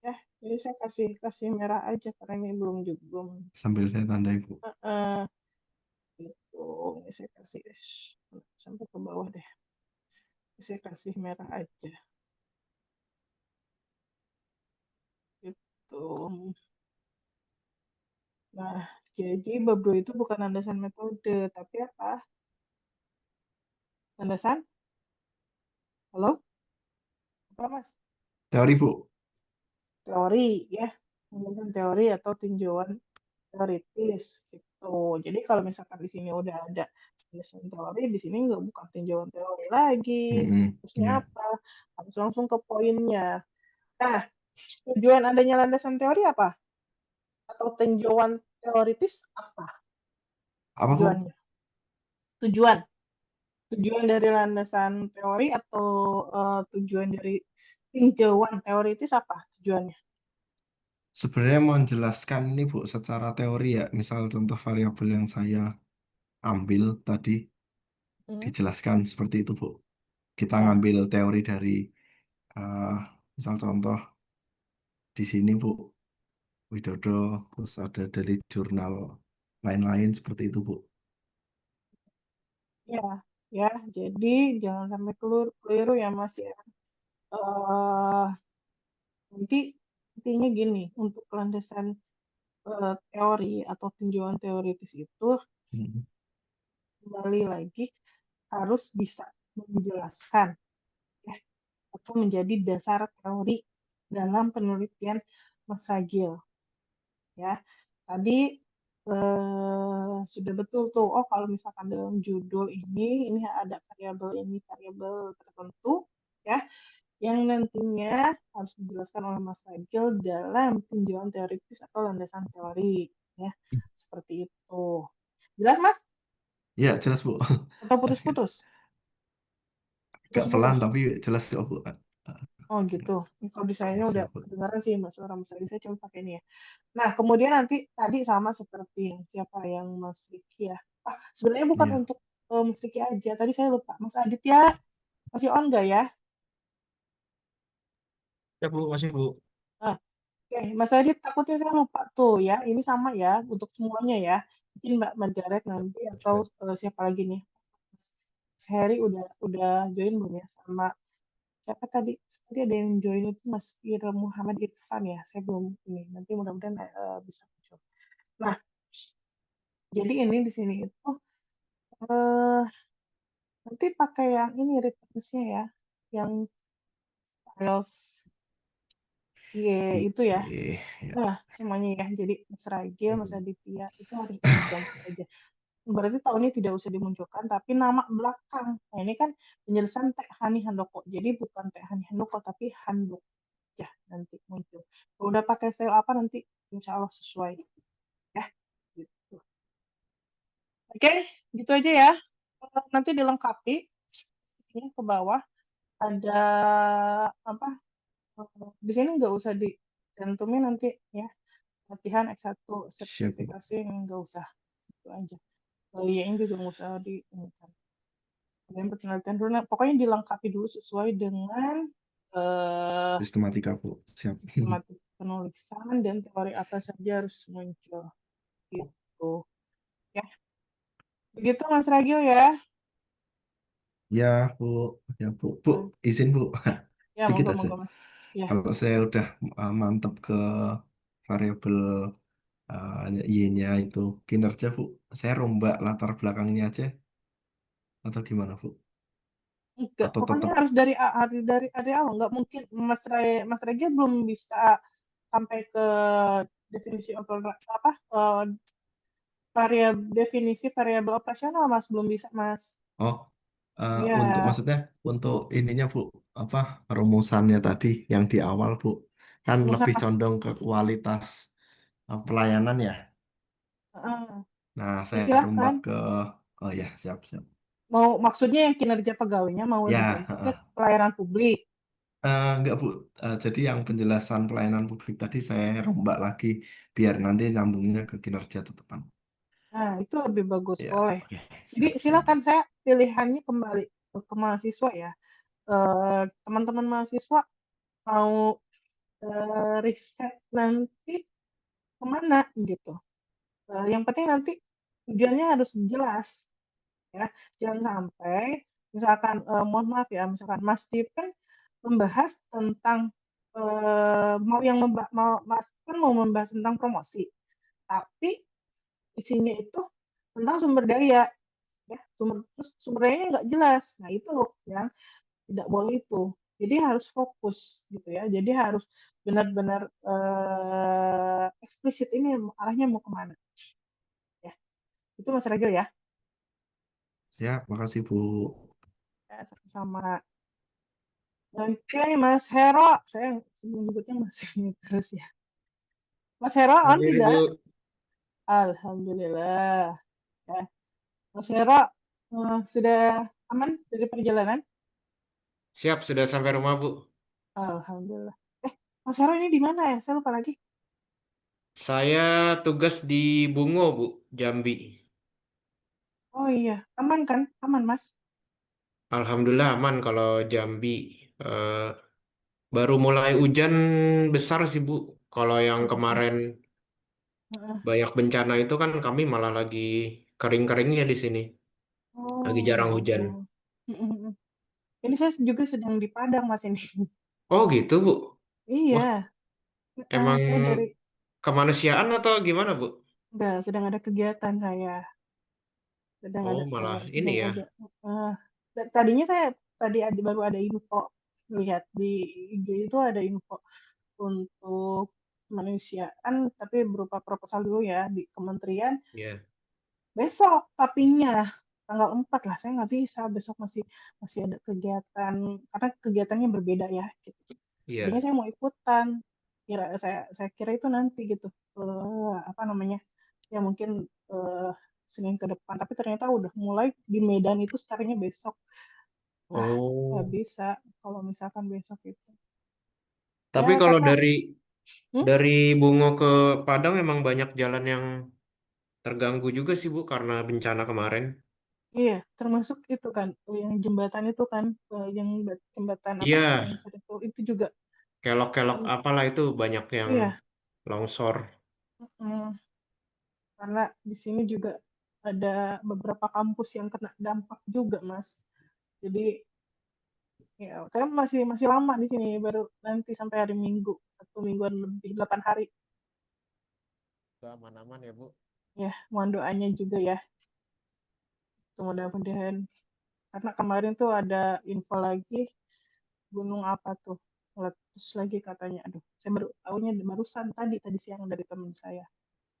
Ya, jadi saya kasih merah aja karena ini belum. Sambil saya tandai Bu. Gitu. Ini saya kasih sampai ke bawah deh. Saya kasih merah aja. Gitu. Nah, jadi bab 2 itu bukan landasan metode, tapi apa? Landasan? Halo? Apa, Mas? Teori Bu. Teori, ya. Landasan teori atau tinjauan teoritis, gitu. Jadi kalau misalkan di sini udah ada landasan teori, di sini nggak bukan tinjauan teori lagi. Terusnya Ya. apa? Harus langsung ke poinnya. Nah, tujuan adanya landasan teori apa? Atau tinjauan teoritis apa Apa Bu? tujuannya? Tujuan dari landasan teori atau tujuan dari tinjauan teoritis apa tujuannya? Sebenarnya mau menjelaskan ini Bu secara teori ya. Misal contoh variabel yang saya ambil tadi dijelaskan seperti itu Bu. Kita Ya, ngambil teori dari eh, misal contoh di sini Bu Widodo, terus ada dari jurnal lain-lain seperti itu Bu. ya, ya. Jadi jangan sampai keliru ya Mas ya. Eh, nanti intinya gini, untuk landasan teori atau tinjauan teoritis itu Hmm. kembali lagi harus bisa menjelaskan ya atau menjadi dasar teori dalam penelitian Mas Ragil ya. Tadi sudah betul tuh. Oh, kalau misalkan dalam judul ini ada variabel tertentu ya yang nantinya harus dijelaskan oleh Mas Ragil dalam tinjauan teoritis atau landasan teori ya. Seperti itu. Jelas, Mas? Ya jelas Bu. Atau Agak, putus-putus? agak pelan Putus-putus. tapi jelas kok Bu. Oh gitu. Ini kalau di Ya sayanya udah siap Bu. kedengaran sih Mas suara Mas Ragil. Saya cuma pakai ini ya. Nah, kemudian nanti tadi sama seperti siapa yang Mas Riki ya. Sebenarnya bukan Ya. untuk Mas Riki aja. Tadi saya lupa. Mas Aditya masih on nggak ya? Ya Bu, masih Bu. Ah, oke, Mas Adit takutnya saya lupa tuh ya. Ini sama ya untuk semuanya ya. Mungkin Mbak Margaret nanti atau siapa lagi nih? Mas Heri udah join belum ya? Sama siapa tadi? Tadi ada yang join itu Mas Muhammad Irfan ya. Saya belum ini. Nanti mudah-mudahan bisa muncul. Nah, jadi ini di sini itu eh nanti pakai yang ini referensinya ya, yang files itu ya. Ya. Nah, semuanya ya. Jadi Mas Ragil, Mas Aditya itu harus diganti aja. berarti tahunnya tidak usah dimunculkan, tapi nama belakang. Nah, ini kan penjelasan Teh Hani Handoko. Jadi bukan Teh Hani Handoko, tapi Handoko ya nanti muncul. Kalau udah pakai style apa nanti insya Allah sesuai ya. Gitu. Oke, gitu aja ya. Nanti dilengkapi ini ke bawah ada apa? Di sini nggak usah dicantumin nanti ya. Latihan X1 Siap, Bu. sertifikasi nggak usah. Itu aja. Liain juga nggak usah diinginkan. Dan penelitian dulu, nah, pokoknya dilengkapi dulu sesuai dengan Sistematika, Bu. Siap. sistematik penulisan dan teori apa saja harus muncul. Gitu. Ya, begitu Mas Ragil ya. Ya, Bu. Ya, Bu. Bu, izin, Bu. Ya, Sedikit aja. monggo Mas. Ya. Kalau saya udah mantap ke variabel Y-nya itu kinerja, Bu, saya rombak latar belakangnya aja atau gimana, Bu? Enggak, Atau pokoknya tetap harus dari awal. Nggak mungkin Mas Ragil belum bisa sampai ke definisi apa definisi variabel operasional Mas belum bisa Mas. oh Iya, untuk maksudnya untuk ininya, Bu, apa rumusannya tadi yang di awal, Bu, kan rumusan lebih Mas. condong ke kualitas pelayanan ya. Nah, Ya, saya rombak silakan. ke oh ya, siap, siap. Mau maksudnya yang kinerja pegawainya mau Ya, dibentuk ke pelayanan publik. enggak, Bu. Jadi yang penjelasan pelayanan publik tadi saya rombak lagi biar nanti nyambungnya ke kinerja tetepan. Nah, itu lebih bagus, Ya, boleh. oke, Jadi siap, siap. silakan saya pilihannya kembali ke mahasiswa ya. Teman-teman mahasiswa mau riset nanti kemana gitu. Yang penting nanti tujuannya harus jelas ya. Jangan sampai misalkan mohon maaf ya, misalkan Mas Dip kan membahas tentang Mas kan mau membahas tentang promosi, tapi isinya itu tentang sumber daya ya sumber dayanya nggak jelas. Nah itu yang tidak boleh itu. Jadi harus fokus gitu ya. Jadi harus benar-benar eksplisit ini arahnya mau kemana ya. Itu Mas Ragil ya. Siap, makasih, Bu. Ya, sama-sama. Oke, Mas Hero. Saya menyebutnya Mas ini terus ya. Mas Hero on Hadir Ibu. tidak? Alhamdulillah. Ya. Mas Hero sudah aman dari perjalanan? Siap, sudah sampai rumah, Bu. Alhamdulillah. Mas Hero ini di mana ya? Saya lupa lagi. Saya tugas di Bungo, Bu, Jambi. Oh iya, aman kan? Aman, Mas. Alhamdulillah aman kalau Jambi. Eh, baru mulai hujan besar sih, Bu. Kalau yang Heeh, kemarin heeh. banyak bencana itu kan kami malah lagi kering-keringnya di sini. Lagi Oh, jarang gitu. hujan. Heeh, heeh. Ini saya juga sedang di Padang, Mas ini. Oh gitu, Bu. Wah, Iya, emang saya kemanusiaan atau gimana, Bu? sedang ada kegiatan saya. Oh, malah ini Sedang ya. ada tadinya saya baru ada info lihat di IG itu ada info untuk kemanusiaan tapi berupa proposal dulu ya di kementerian Ya, besok tapinya tanggal 4 lah saya nggak bisa besok masih ada kegiatan karena kegiatannya berbeda ya gitu. Jadinya iya. saya mau ikutan saya kira itu nanti gitu apa namanya ya mungkin eh, Senin ke depan tapi ternyata udah mulai di Medan itu startnya besok. Wah, nggak Oh. bisa kalau misalkan besok itu. Tapi Ya, kalau karena hmm? dari Bungo ke Padang emang banyak jalan yang terganggu juga sih Bu karena bencana kemarin. Iya, termasuk itu kan yang jembatan itu kan yang jembatan apa Iya, yang besar itu juga kelok-kelok kan apalah itu banyak yang iya. longsor. mm, karena di sini juga ada beberapa kampus yang kena dampak juga, Mas. Jadi ya, saya masih masih lama di sini, baru nanti sampai hari Minggu, 1 mingguan lebih 8 hari. Aman-aman ya Bu. Ya, mohon doanya juga ya. Mudah-mudahan. Karena kemarin tuh ada info lagi gunung apa tuh meletus lagi katanya. Aduh, saya baru tahunya barusan tadi siang dari teman saya.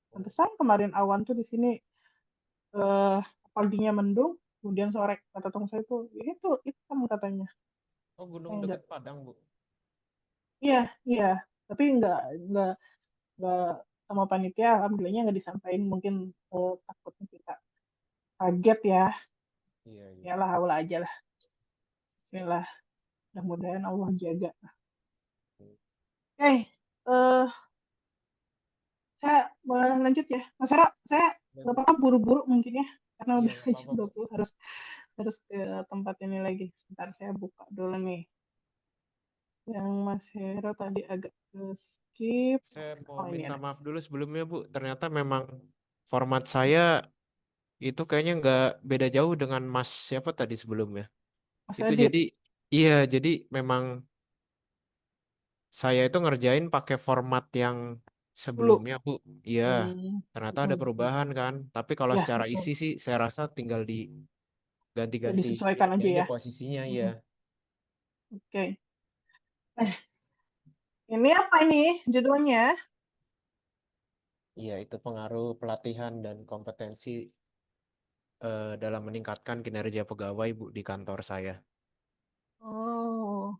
Pantesan kemarin awan tuh di sini eh, paginya mendung, kemudian sore kata teman saya tuh itu hitam katanya. Oh, gunung Enggak, dekat Padang, Bu. iya iya, tapi nggak sama panitia, alhamdulillahnya nggak disampaikan, mungkin takutnya kita kaget ya. Iya, iya. Ya lah, Allah aja lah. Bismillah, mudah-mudahan Allah jaga. Oke, eh saya mau lanjut ya, Mas Hera. Saya Boleh, nggak Bu. apa-apa buru-buru mungkin ya, karena Iya, udah nggak jam apa-apa, Bu. 20 harus harus ke tempat ini lagi. Sebentar saya buka dulu nih. Yang Mas Hera tadi agak ke skip. Saya mau Oh ini minta ada. maaf dulu sebelumnya, Bu. Ternyata memang format saya itu kayaknya nggak beda jauh dengan Mas siapa tadi sebelumnya. Mas Itu Adit jadi, iya, jadi memang saya itu ngerjain pakai format yang dulu. sebelumnya, Bu. Iya, Hmm, ternyata ada hmm. perubahan kan. Tapi kalau Ya, secara betul. isi sih, saya rasa tinggal Ya, diganti-ganti disesuaikan ini aja aja ya. posisinya, ya. Hmm, Oke. Eh, ini apa ini judulnya? Iya, itu pengaruh pelatihan dan kompetensi dalam meningkatkan kinerja pegawai, Bu, di kantor saya. Oh,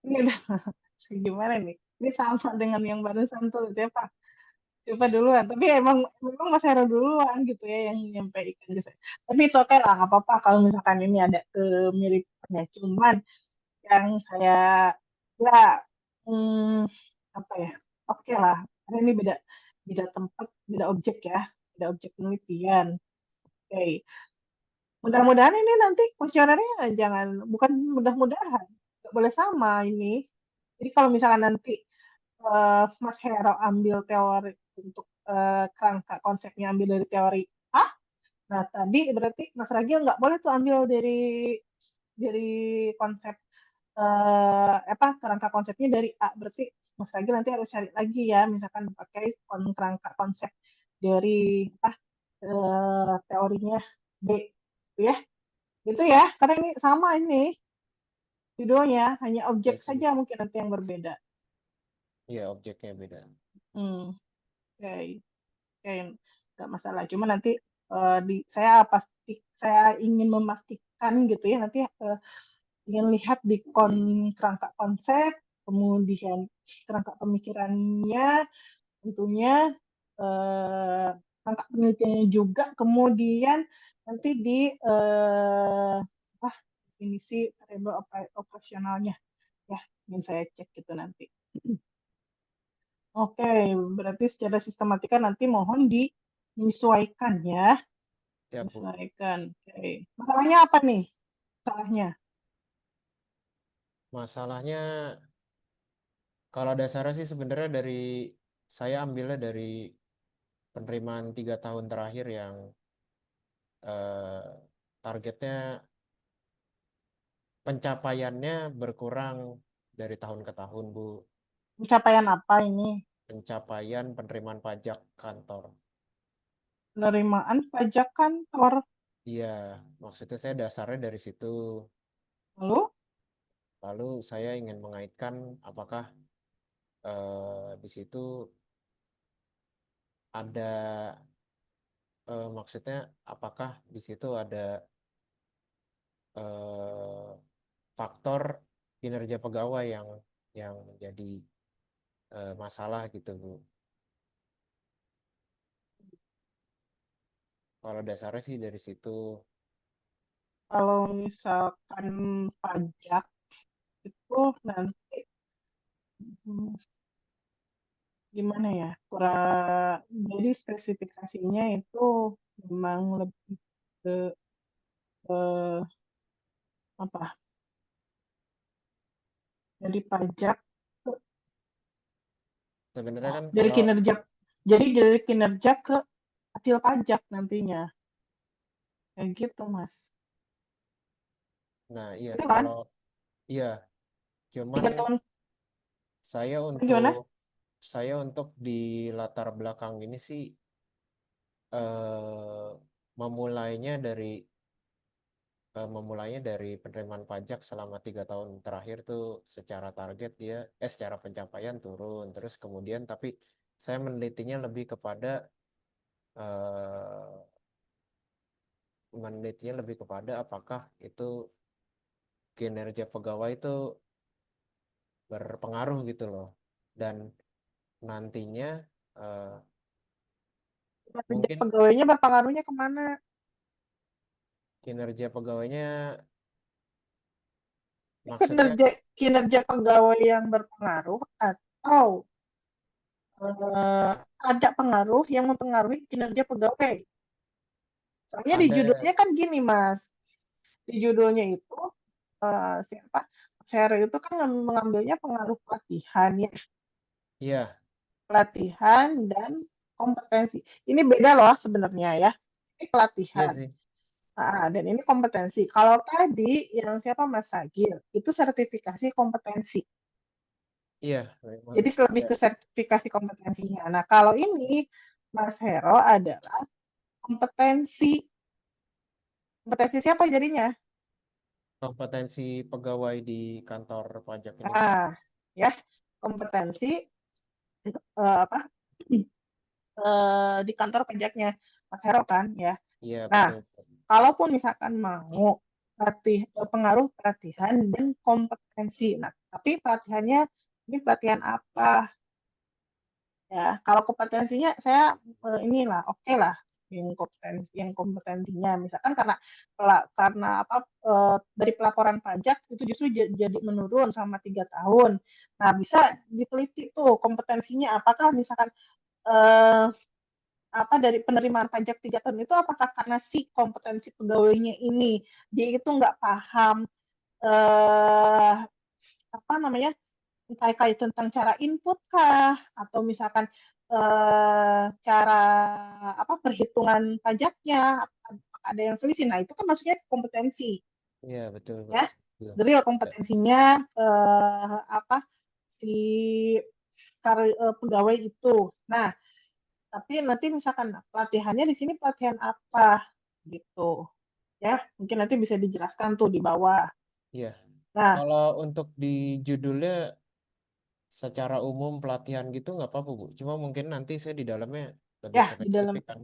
ini udah gimana nih? Ini sama dengan yang barusan tuh, siapa? Siapa duluan? Tapi memang Mas Hera duluan gitu ya yang nyampaikan ke saya. Tapi it's okay lah, nggak apa-apa kalau misalkan ini ada kemiripannya. Cuman yang saya ya hmm, apa ya? Oke lah, karena ini beda beda tempat, beda objek ya, beda objek penelitian. Oke. Mudah-mudahan ini nanti kuesionernya bukan mudah-mudahan, nggak boleh sama ini. Jadi kalau misalkan nanti Mas Hero ambil teori untuk kerangka konsepnya ambil dari teori A, nah tadi berarti Mas Ragil nggak boleh tuh ambil dari konsep apa kerangka konsepnya dari A, berarti Mas Ragil nanti harus cari lagi ya, misalkan pakai kerangka konsep dari apa teorinya B, gitu ya. Gitu ya, karena ini sama ini judulnya, hanya objek Ya sih, Bu. saja mungkin nanti yang berbeda. Iya, objeknya beda. Hmm, oke, oke, nggak masalah. Cuma nanti saya ingin memastikan gitu ya, nanti ingin lihat di kerangka konsep, kemudian kerangka pemikirannya, tentunya eh, kerangka penelitiannya juga, kemudian nanti di apa definisi variabel operasionalnya ya, ingin saya cek gitu nanti. Oke, berarti secara sistematika nanti mohon menyesuaikan ya, Ya, Bu. menyesuaikan. Oke, masalahnya apa nih? Masalahnya Masalahnya kalau dasarnya sih sebenarnya saya ambilnya dari penerimaan 3 tahun terakhir yang eh, targetnya pencapaiannya berkurang dari tahun ke tahun, Bu. pencapaian apa ini? Pencapaian penerimaan pajak kantor. Penerimaan pajak kantor. Iya, maksudnya saya dasarnya dari situ. Lalu, Lalu saya ingin mengaitkan apakah di situ ada maksudnya apakah di situ ada eh, faktor kinerja pegawai yang menjadi masalah gitu, Bu. Kalau dasarnya sih dari situ. kalau misalkan pajak itu nanti hmm, gimana ya? Jadi spesifikasinya itu memang lebih ke eh, apa? Dari pajak Sebenarnya kan dari kalau kinerja. Jadi dari kinerja ke hasil pajak nantinya. Kayak gitu, Mas. nah iya Itu kan kalau iya cuman 3 tahun saya gimana? untuk di latar belakang ini sih eh, memulainya dari penerimaan pajak selama 3 tahun terakhir tuh secara target dia secara pencapaian turun terus kemudian tapi saya menelitinya lebih kepada eh, menelitinya lebih kepada apakah itu kinerja pegawai itu berpengaruh gitu loh, dan nantinya eh, Kinerja mungkin pegawainya berpengaruhnya kemana? kinerja pegawainya Ini maksudnya kinerja pegawai yang berpengaruh atau eh, ada pengaruh yang mempengaruhi kinerja pegawai. Soalnya di ada. judulnya kan gini, Mas. Di judulnya itu siapa? Mas Hero itu kan mengambilnya pengaruh pelatihan ya, Iya, pelatihan dan kompetensi. Ini beda loh sebenarnya ya. Ini iya pelatihan. sih. Dan ini kompetensi. Kalau tadi yang siapa Mas Ragil, itu sertifikasi kompetensi. Iya, memang. Jadi lebih ke sertifikasi kompetensinya. Nah, kalau ini Mas Hero adalah kompetensi. Kompetensi siapa jadinya? Kompetensi pegawai di kantor pajak ini. Ah, ya, kompetensi apa di kantor pajaknya Mas Hero kan ya. Iya, Nah, betul. kalaupun misalkan mau pengaruh pelatihan dan kompetensi. Nah, tapi pelatihannya ini pelatihan apa? Ya, kalau kompetensinya saya inilah oke lah yang kompetensinya misalkan karena apa dari pelaporan pajak itu justru jadi menurun sama 3 tahun. Nah, bisa diteliti tuh kompetensinya apakah misalkan eh, apa dari penerimaan pajak 3 tahun itu apakah karena si kompetensi pegawainya ini dia itu nggak paham eh, apa namanya kayak tentang cara input kah atau misalkan cara apa perhitungan pajaknya ada yang selisih. Nah, itu kan maksudnya kompetensi Iya, betul, Bu. ya. Betul. Real kompetensinya apa si pegawai itu. Nah, tapi nanti misalkan pelatihannya di sini pelatihan apa gitu. Ya, mungkin nanti bisa dijelaskan tuh di bawah. Iya. Nah, Kalau untuk di judulnya secara umum pelatihan gitu nggak apa-apa, Bu. Cuma mungkin nanti saya di dalamnya lebih ya di dalam spesifik kan.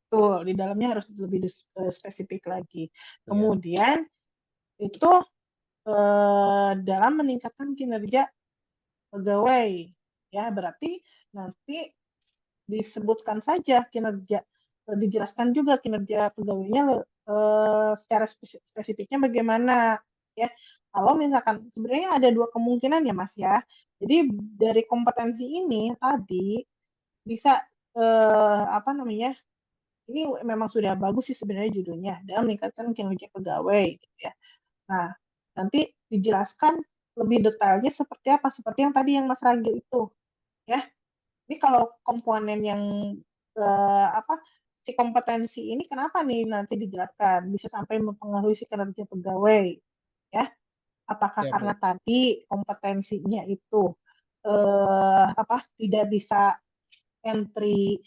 tuh di dalamnya harus lebih spesifik lagi. Iya. Kemudian itu dalam meningkatkan kinerja pegawai, ya berarti nanti disebutkan saja kinerja, dijelaskan juga kinerja pegawainya secara spesifiknya bagaimana, ya. Kalau misalkan sebenarnya ada dua kemungkinan ya Mas ya. Jadi dari kompetensi ini tadi bisa apa namanya? Ini memang sudah bagus sih sebenarnya judulnya dalam meningkatkan kinerja pegawai gitu ya. Nah, nanti dijelaskan lebih detailnya seperti apa, seperti yang tadi yang Mas Ragil itu ya. Ini kalau komponen yang apa si kompetensi ini kenapa nih nanti dijelaskan bisa sampai mempengaruhi si kinerja pegawai ya. Apakah Ya, karena Bu. tadi kompetensinya itu apa tidak bisa entry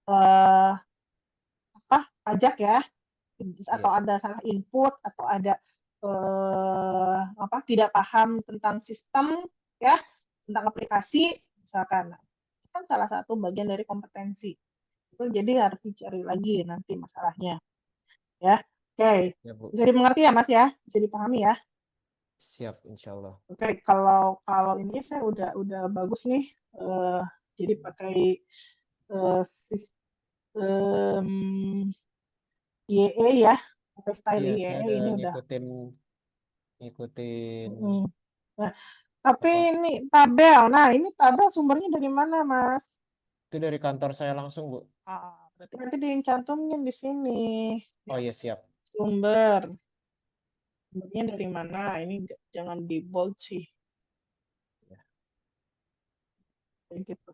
eh, apa pajak ya atau Iya. ada salah input atau ada apa tidak paham tentang sistem ya tentang aplikasi misalkan. Nah, itu kan salah satu bagian dari kompetensi itu jadi harus dicari lagi nanti masalahnya ya. Oke, Ya, Bu. bisa dimengerti ya Mas ya, bisa dipahami ya. Siap, insya Allah. Oke, kalau kalau ini saya udah bagus nih jadi pakai sistem YE ya, pakai style Iya, saya YE ada ini udah. ngikutin Nah, tapi apa? ini tabel. Nah, ini tabel sumbernya dari mana, Mas? Itu dari kantor saya langsung, Bu. Berarti nanti dicantumin di sini. Oh Ya, iya, siap. sumber. Sumbernya dari mana? Ini jangan di bold sih. Ya. Kayak gitu.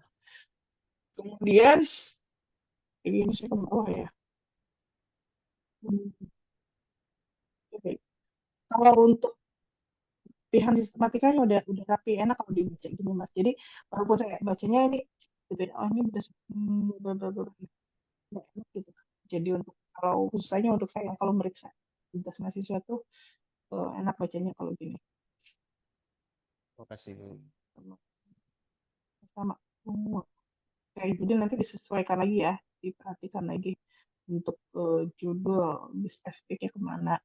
Kemudian, ini saya ke bawah ya. Oke. Kalau untuk pilihan sistematikanya udah rapi, enak kalau dibaca gini, Mas. Jadi, walaupun saya bacanya ini, gitu ya, oh ini udah, nggak enak gitu. Jadi untuk kalau khususnya untuk saya kalau meriksa tugas mahasiswa tuh enak bacanya kalau gini Makasih, Bu. sama semua. Oke, jadi nanti disesuaikan lagi ya diperhatikan lagi untuk judul lebih spesifiknya kemana.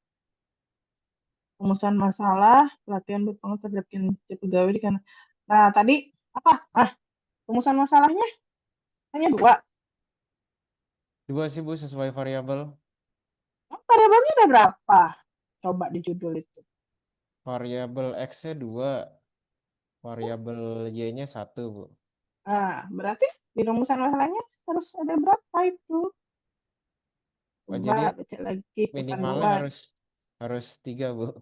Rumusan masalah, pelatihan berpengaruh terhadap kinerja pegawai di kan. Nah, tadi apa? Rumusan masalahnya hanya 2. 2 sih Bu sesuai variabel. Variabelnya ada berapa? Coba di judul itu. Variabel X-nya 2, variabel Y-nya 1 Bu. Nah, berarti di rumusan masalahnya harus ada berapa itu? Oh, Coba jadi baca lagi minimalnya ketentuan. harus 3 Bu.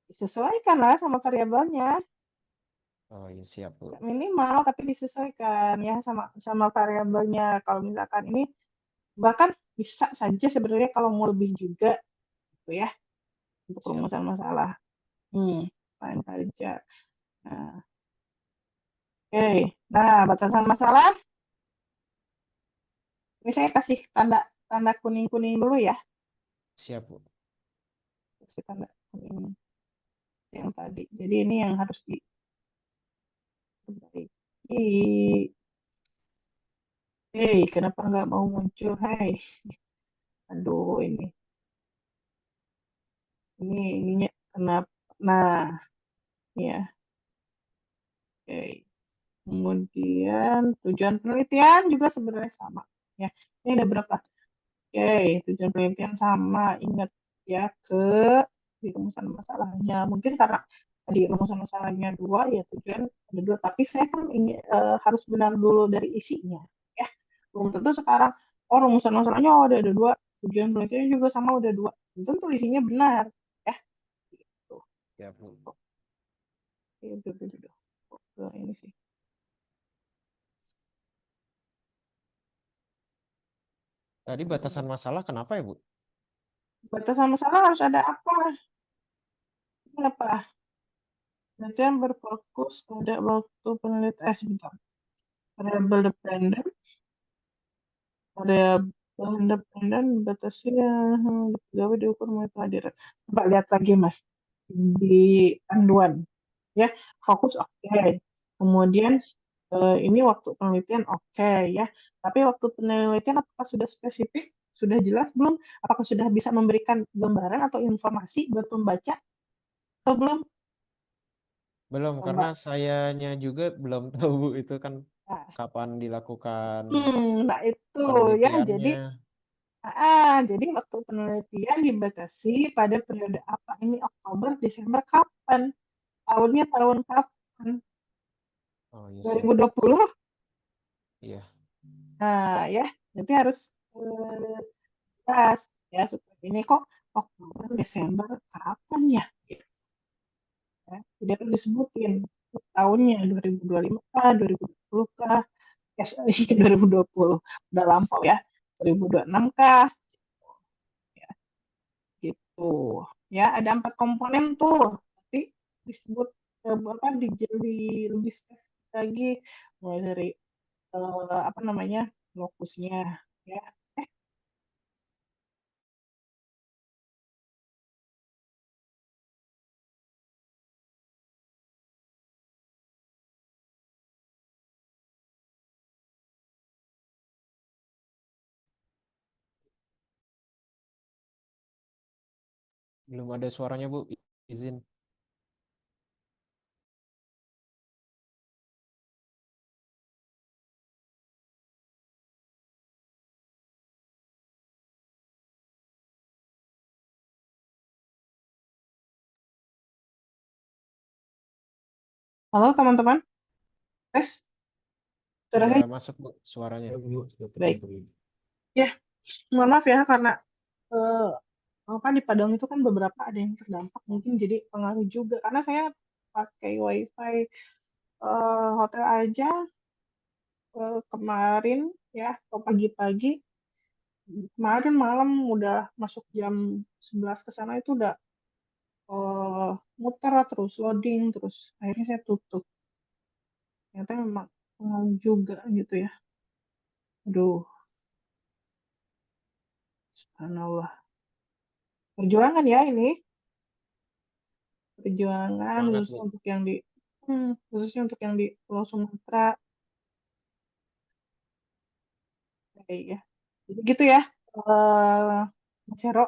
Disesuaikan lah sama variabelnya. Oh iya siap Bu. Minimal tapi disesuaikan ya sama variabelnya. Kalau misalkan ini bahkan bisa saja sebenarnya kalau mau lebih juga gitu ya untuk Siap. rumusan masalah. Lain kerja. Nah, oke. Nah, batasan masalah. Ini saya kasih tanda kuning-kuning dulu ya. Siap Bu. Kasih tanda kuning yang tadi. Jadi ini yang harus diperbaiki. Hei, kenapa nggak mau muncul? Hai, aduh ininya kenapa? Nah, ya, oke. Kemudian tujuan penelitian juga sebenarnya sama. Ya, ini ada berapa? Oke, tujuan penelitian sama. Ingat ya di rumusan masalahnya. Mungkin karena tadi rumusan masalahnya 2, ya tujuan ada 2. Tapi saya kan harus benar dulu dari isinya. Ya, belum tentu sekarang. Oh, rumusan masalahnya ada 2. Tujuan penelitiannya juga sama udah 2. Belum tentu isinya benar. Ya, gitu. Siap Bu. Ini sih. Tadi batasan masalah kenapa ya Bu? Batasan masalah harus ada apa? Apa? Penelitian berfokus pada waktu penelitian. Sebentar. Variable dependent. Variable independen batasi pegawai diukur mulai kehadiran. Coba lihat lagi Mas di panduan ya, fokus oke. Kemudian ini waktu penelitian oke ya. Tapi waktu penelitian apakah sudah spesifik? Sudah jelas belum? Apakah sudah bisa memberikan gambaran atau informasi buat pembaca atau belum? Belum, Coba. karena sayanya juga belum tahu Bu itu kan Nah, kapan dilakukan nah itu ya. penelitiannya. Jadi waktu penelitian dibatasi pada periode apa? Ini Oktober, Desember, kapan? Tahunnya tahun kapan? Oh iya siap. 2020? Iya. Nah, ya, nanti harus jelas ya seperti ini kok Oktober, Desember, kapan ya? Gitu, ya. Jadi harus disebutin tahunnya 2025 kah, 2020 kah? Ya, 2020 udah lampau ya. 2026 kah? Ya, gitu. Ya, ada 4 komponen tuh, tapi disebut apa lebih spesifik lagi mulai dari apa namanya lokusnya ya. Belum ada suaranya Bu. Izin. Halo teman-teman, tes suara Udah saya masuk Bu suaranya. baik ya. Mohon maaf ya karena apa di Padang itu kan beberapa ada yang terdampak, mungkin jadi pengaruh juga karena saya pakai wifi hotel aja kemarin ya atau pagi-pagi. Kemarin malam udah masuk jam 11 ke sana itu udah muter terus loading terus akhirnya saya tutup. Ternyata memang pengaruh juga gitu ya. Aduh, subhanallah. Perjuangan ya ini. Perjuangan Semangat khususnya Bu. untuk yang di khususnya untuk yang di Pulau Sumatera. Kayak ya. Jadi gitu ya, Mas Hero.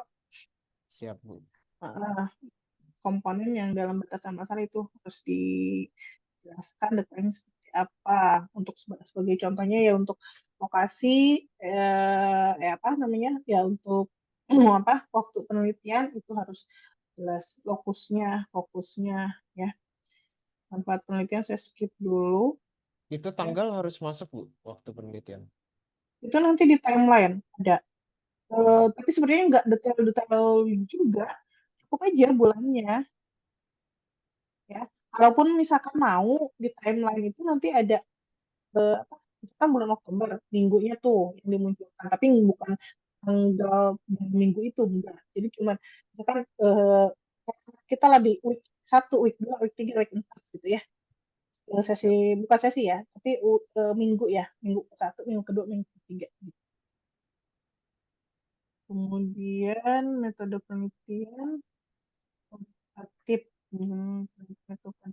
Siap, Bu. Eh, komponen yang dalam batasan masalah itu harus dijelaskan detailnya seperti apa. Untuk sebagai contohnya ya untuk lokasi, apa namanya ya untuk apa waktu penelitian itu harus jelas fokusnya ya. Tempat penelitian saya skip dulu. Itu Ya. tanggal harus masuk, Bu, waktu penelitian. Itu nanti di timeline ada. Tapi sebenarnya nggak detail-detail juga, cukup aja bulannya ya. Kalaupun misalkan mau di timeline itu nanti ada apa, misalkan bulan Oktober minggunya tuh yang dimunculkan, tapi bukan tanggal minggu itu enggak. Jadi cuman misalkan kita lah di week 1, week 2, week 3, week 4 gitu ya. Sesi Siap. bukan sesi ya, tapi minggu ya, minggu ke-1, minggu kedua, minggu ketiga. Kemudian metode penelitian kuantitatif. Itu kan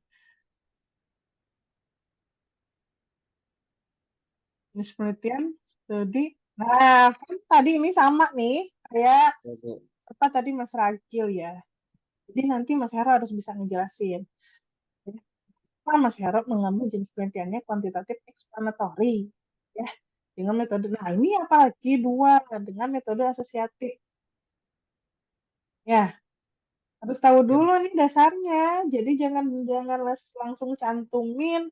jenis penelitian studi. Nah, kan tadi ini sama nih kayak Ya, Bu. apa tadi Mas Ragil ya. Jadi nanti Mas Hero harus bisa ngejelasin. Kenapa Mas Hero mengambil jenis penelitiannya kuantitatif explanatory ya dengan metode. Nah, ini apalagi dua dengan metode asosiatif. Ya, harus tahu Ya, dulu nih dasarnya. Jadi jangan jangan langsung cantumin.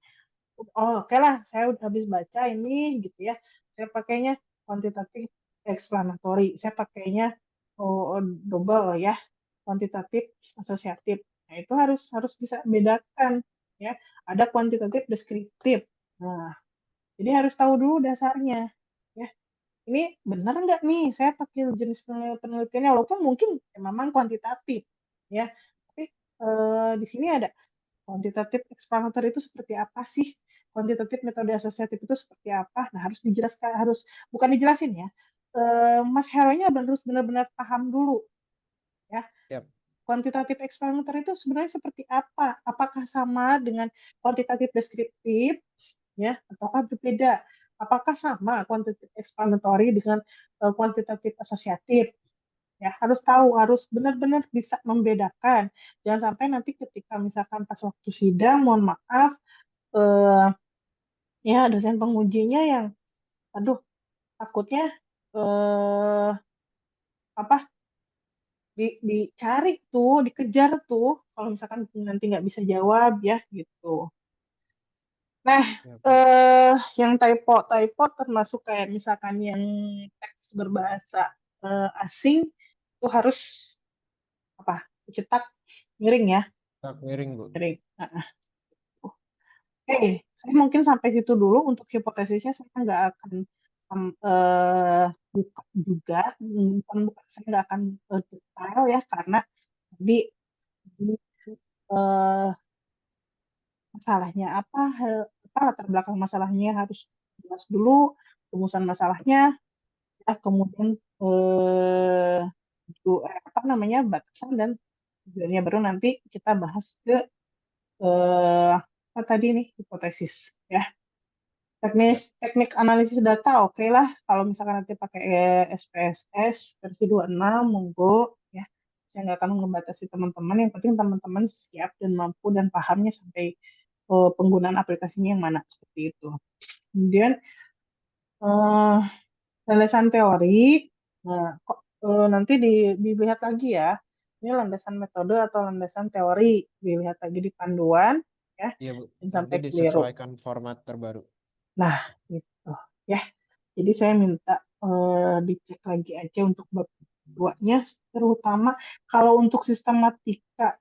Oh, oke lah, saya udah habis baca ini gitu ya. Saya pakainya kuantitatif explanatory. Saya pakainya double ya, kuantitatif asosiatif. Nah, itu harus harus bisa bedakan ya. Ada kuantitatif deskriptif. Nah, jadi harus tahu dulu dasarnya ya. Ini benar nggak nih saya pakai jenis penelitiannya walaupun mungkin memang kuantitatif ya. Tapi di sini ada kuantitatif explanatory itu seperti apa sih? Kuantitatif metode asosiatif itu seperti apa? Nah, harus dijelaskan, harus bukan dijelasin ya. Mas Heronya harus benar-benar paham dulu ya. siap. Kuantitatif explanatory itu sebenarnya seperti apa? Apakah sama dengan kuantitatif deskriptif ya ataukah berbeda? Apakah sama kuantitatif explanatory dengan kuantitatif asosiatif? Ya, harus tahu, harus benar-benar bisa membedakan. Jangan sampai nanti ketika misalkan pas waktu sidang, mohon maaf, eh, ya dosen pengujinya yang, aduh, takutnya eh, apa dicari tuh, dikejar tuh, kalau misalkan nanti nggak bisa jawab ya gitu. Nah, Ya, Bu. yang typo termasuk kayak misalkan yang teks berbahasa asing itu harus apa? Dicetak miring ya, Tak miring, Bu. miring. Nah, oke, saya mungkin sampai situ dulu untuk hipotesisnya. Saya nggak akan buka juga, saya nggak akan detail ya karena tadi eh, masalahnya apa latar belakang masalahnya harus jelas dulu, rumusan masalahnya, ya, kemudian apa namanya batasan dan tujuannya baru nanti kita bahas ke apa tadi nih hipotesis ya. Ya. Teknik analisis data oke lah. Kalau misalkan nanti pakai SPSS versi 26, monggo ya. Saya nggak akan membatasi teman-teman. Yang penting teman-teman siap dan mampu dan pahamnya sampai penggunaan aplikasinya yang mana seperti itu. Kemudian eh, landasan teori, nah, nanti dilihat lagi ya. Ini landasan metode atau landasan teori, dilihat lagi di panduan ya, Iya, Bu. dan Nanti sampai keliru. disesuaikan format terbaru. Nah, gitu ya. Jadi saya minta dicek lagi aja untuk bab keduanya, terutama kalau untuk sistematika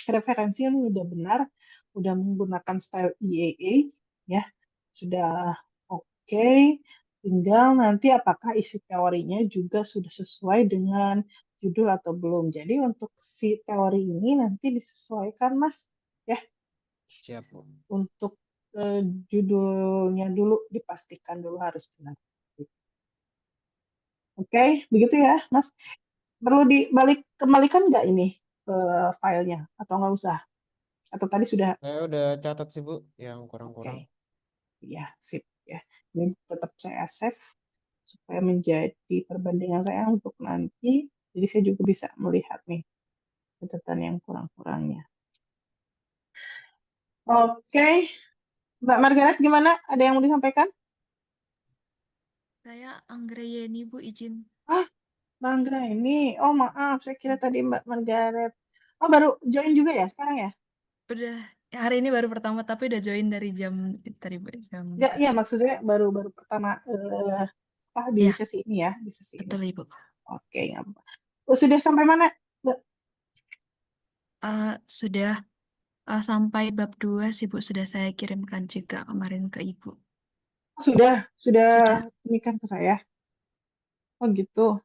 referensi ini udah benar, udah menggunakan style EAA, ya sudah oke. Tinggal nanti apakah isi teorinya juga sudah sesuai dengan judul atau belum. Jadi untuk si teori ini nanti disesuaikan, Mas, ya Siap, Bu. untuk eh, judulnya dulu dipastikan dulu harus benar. Oke, begitu ya, Mas. Perlu dibalik kembalikan nggak ini filenya atau nggak usah? Atau tadi sudah? Saya udah catat sih, Bu, yang Oke, kurang-kurang. ya sip ya. Ini tetap saya save. supaya menjadi perbandingan saya untuk nanti. Jadi saya juga bisa melihat nih catatan yang kurang-kurangnya. Oke, Mbak Margaret gimana? Ada yang mau disampaikan? Saya Anggrayeni Bu, izin. Ah, Mbak Anggra ini. Oh maaf, saya kira tadi Mbak Margaret. Oh baru join juga ya sekarang ya? Udah hari ini baru pertama tapi udah join dari jam tadi Bu, jam Ya, iya 7. maksudnya baru pertama di Ya, sesi ini ya, di sesi ini. betul Ibu. Oke, nggak apa-apa. Oh, sudah sampai mana, Mbak? Sudah sampai bab 2 sih Bu, sudah saya kirimkan juga kemarin ke Ibu. Oh, sudah Sudah. demikian ke saya. Oh gitu.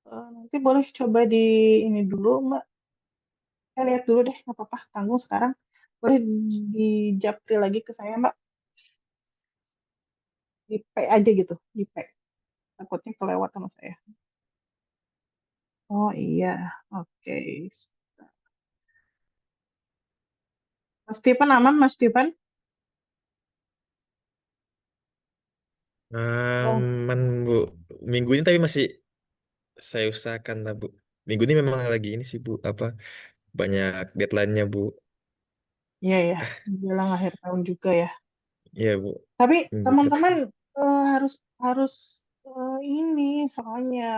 Nanti boleh coba di ini dulu, Mbak. Saya lihat dulu deh, nggak apa-apa. Tanggung sekarang. Boleh di japri lagi ke saya, Mbak. Di P aja gitu, di P. Takutnya kelewat sama saya. Oh iya, oke. Mas Stephen aman, Mas Stephen? Oh, Aman, Bu. Minggu ini tapi masih saya usahakan lah, Bu. Minggu ini memang lagi ini sih, Bu. Apa, banyak deadline-nya, Bu. iya ya, bilang akhir tahun juga ya. Iya, Bu. Tapi Minggu teman-teman terakhir. harus harus ini soalnya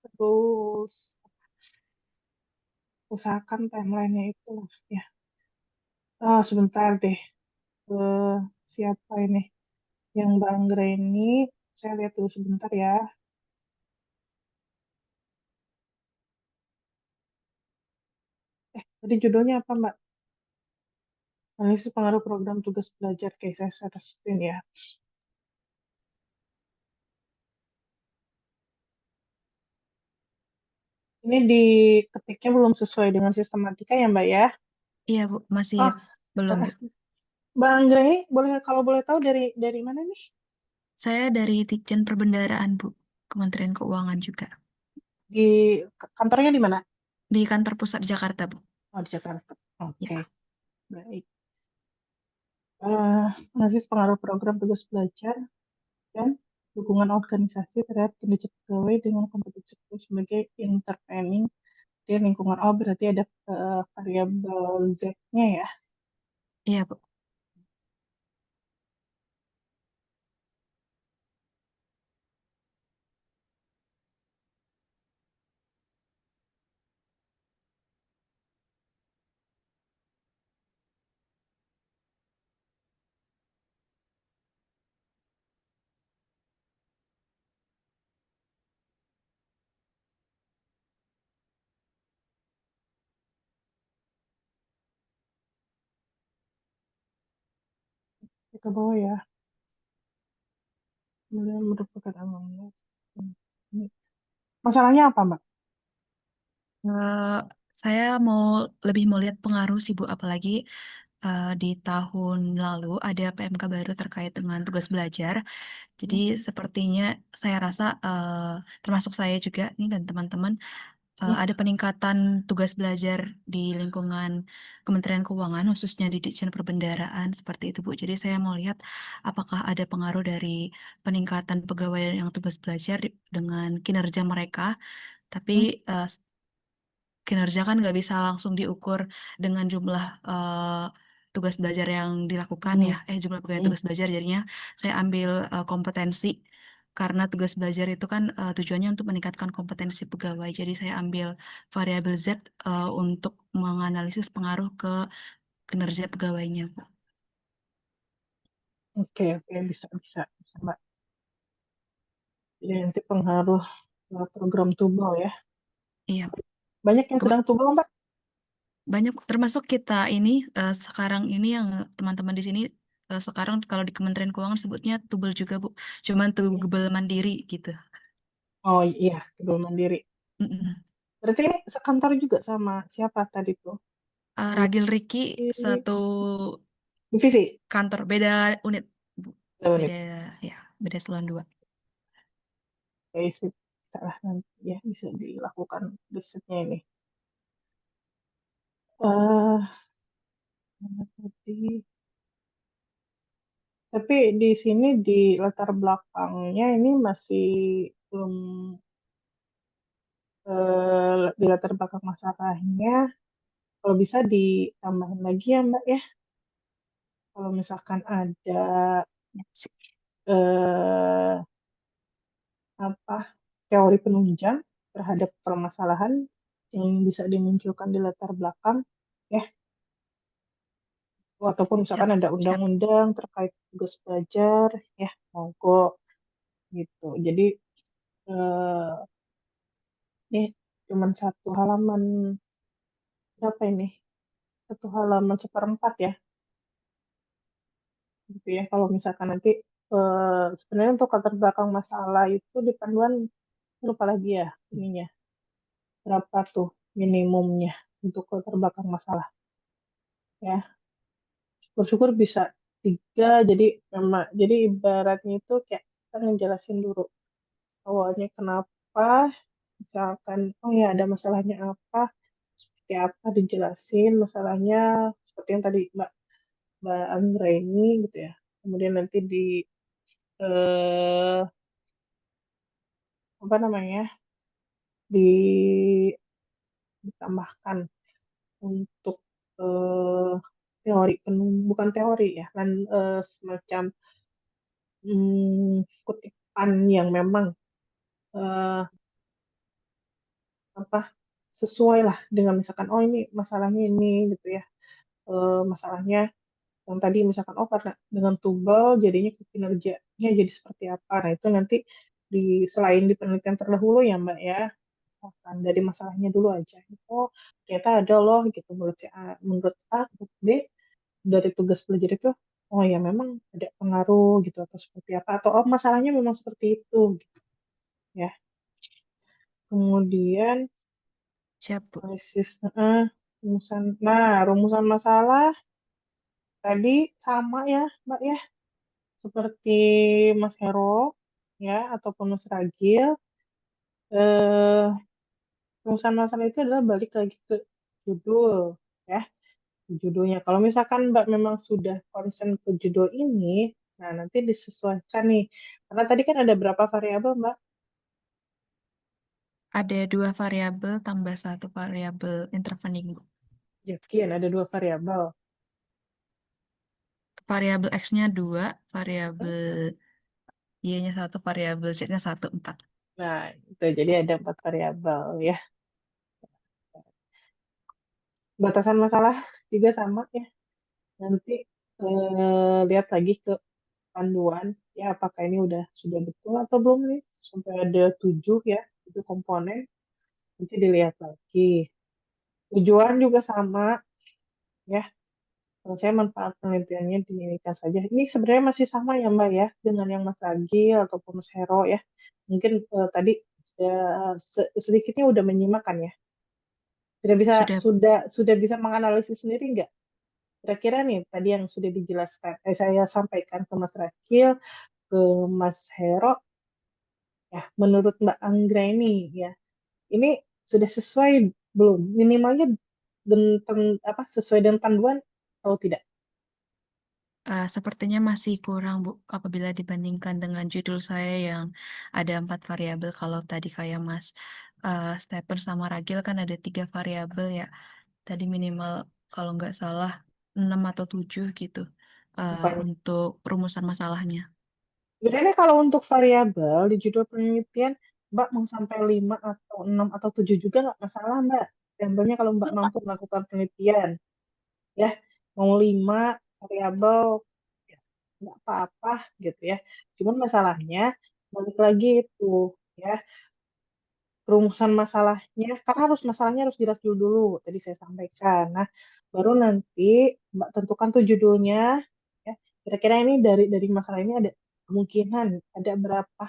terus usahakan timelinenya itu lah ya. Sebentar deh. Eh, Siapa ini? Yang Bang Greni. Saya lihat dulu sebentar ya. Tadi judulnya apa, Mbak? Analisis pengaruh program tugas belajar K-16 ya. Ini diketiknya belum sesuai dengan sistematika ya, Mbak ya? Iya Bu, masih Oh, belum Bu. Bang Greni, kalau boleh tahu dari mana nih? Saya dari Ditjen Perbendaharaan Bu, Kementerian Keuangan juga. Di kantornya di mana? Di kantor pusat Jakarta Bu. Oh, di Jakarta. Oke, Ya. baik. Analisis pengaruh program tugas belajar dan dukungan organisasi terhadap kinerja pegawai dengan kompetensi sebagai intervening di lingkungan. Oh, berarti ada variabel Z-nya ya. Iya Bu. Ke bawah ya. Kemudian merupakan amanat. Masalahnya apa, Mbak? Eh, saya lebih mau lihat pengaruh sih Bu, apalagi di tahun lalu ada PMK baru terkait dengan tugas belajar. Jadi sepertinya saya rasa termasuk saya juga nih dan teman-teman ada peningkatan tugas belajar di lingkungan Kementerian Keuangan khususnya di Ditjen Perbendaharaan seperti itu Bu. Jadi saya mau lihat apakah ada pengaruh dari peningkatan pegawai yang tugas belajar dengan kinerja mereka. Tapi kinerja kan nggak bisa langsung diukur dengan jumlah tugas belajar yang dilakukan ya, jumlah pegawai tugas belajar. Jadinya saya ambil kompetensi karena tugas belajar itu kan tujuannya untuk meningkatkan kompetensi pegawai. Jadi saya ambil variabel Z untuk menganalisis pengaruh ke kinerja pegawainya, Bu. Oke, bisa, Mbak. Jadi nanti pengaruh program tubal ya. Iya, Banyak yang sedang tubal, Mbak? banyak termasuk kita ini sekarang ini yang teman-teman di sini sekarang kalau di Kementerian Keuangan sebutnya tubel juga Bu, cuman tubel mandiri gitu. Oh iya, tubal mandiri. Mm-mm. Berarti ini sekantor juga sama siapa tadi tuh? Ragil Riki satu Divisi? kantor, beda unit Bu. Oh, Beda ya, beda eselon 2. Oke, sip. Bisa lah nanti ya, bisa dilakukan risetnya ini. Mana tadi Tapi di sini di latar belakangnya ini masih belum di latar belakang masalahnya. Kalau bisa ditambahin lagi ya Mbak ya. Kalau misalkan ada eh, apa teori penunjang terhadap permasalahan yang bisa dimunculkan di latar belakang ya, ataupun misalkan ada Siap. undang-undang terkait tugas belajar ya, monggo gitu. Jadi eh, ini cuman satu halaman, berapa ini? Satu halaman seperempat ya, gitu ya. Kalau misalkan nanti sebenarnya untuk latar belakang masalah itu di panduan lupa lagi ya ininya berapa tuh minimumnya untuk latar belakang masalah ya. Bersyukur bisa 3, jadi memang jadi ibaratnya itu kayak kita ngejelasin dulu awalnya kenapa, misalkan oh ya ada masalahnya apa, seperti apa dijelasin masalahnya seperti yang tadi Mbak Mbak Anggraini gitu ya. Kemudian nanti eh, apa namanya ditambahkan untuk eh, teori bukan teori ya kan, semacam kutipan yang memang eh, apa sesuai lah dengan misalkan oh ini masalahnya ini gitu ya. Masalahnya yang tadi misalkan oh karena dengan tubal jadinya kinerjanya jadi seperti apa, nah itu nanti selain di penelitian terdahulu ya Mbak ya, misalkan dari masalahnya dulu aja oh ternyata ada loh gitu menurut si A, menurut A menurut B dari tugas belajar itu oh ya memang ada pengaruh gitu atau seperti apa, atau oh masalahnya memang seperti itu gitu ya. Kemudian Siap, Bu. analisis rumusan masalah tadi sama ya Mbak ya, seperti Mas Hero ya ataupun Mas Ragil. eh Rumusan masalah itu adalah balik lagi ke judul ya, judulnya. Kalau misalkan Mbak memang sudah concern ke judul ini, nah nanti disesuaikan nih. Karena tadi kan ada berapa variabel, Mbak? Ada 2 variabel tambah 1 variabel intervening, Bu. Yakin ada 2 variabel. Variabel X-nya 2, variabel Y-nya 1, variabel Z-nya 1, 4. Nah, itu jadi ada 4 variabel ya. Batasan masalah juga sama ya. Nanti lihat lagi ke panduan ya apakah ini sudah betul atau belum nih. Sampai ada 7 ya, itu komponen. Nanti dilihat lagi. Tujuan juga sama ya. Kalau saya manfaat penelitiannya diinginkan saja. Ini sebenarnya masih sama ya Mbak ya dengan yang Mas Agil ataupun Mas Hero ya. Mungkin tadi sedikitnya udah menyimak kan ya. Sudah, Bu. Sudah bisa menganalisis sendiri nggak? Kira-kira nih tadi yang sudah dijelaskan, saya sampaikan ke Mas Agil, ke Mas Hero, ya menurut Mbak Anggra ini ya, ini sudah sesuai belum? Minimalnya sesuai dengan panduan atau tidak? Sepertinya masih kurang, Bu, apabila dibandingkan dengan judul saya yang ada 4 variabel. Kalau tadi kayak Mas Stephen sama Ragil kan ada 3 variabel ya. Tadi minimal kalau nggak salah 6 atau 7 gitu Bukan. untuk rumusan masalahnya. Sebenarnya kalau untuk variabel di judul penelitian, Mbak mau sampai 5 atau 6 atau 7 juga nggak masalah, Mbak. Contohnya kalau Mbak mampu melakukan penelitian, ya, mau 5 variabel, ya, nggak apa-apa gitu ya. Cuman masalahnya, balik lagi itu, ya, rumusan masalahnya, karena masalahnya harus jelas dulu, tadi saya sampaikan. Nah, baru nanti Mbak tentukan tuh judulnya, ya. Kira-kira ini dari masalah ini ada kemungkinan ada berapa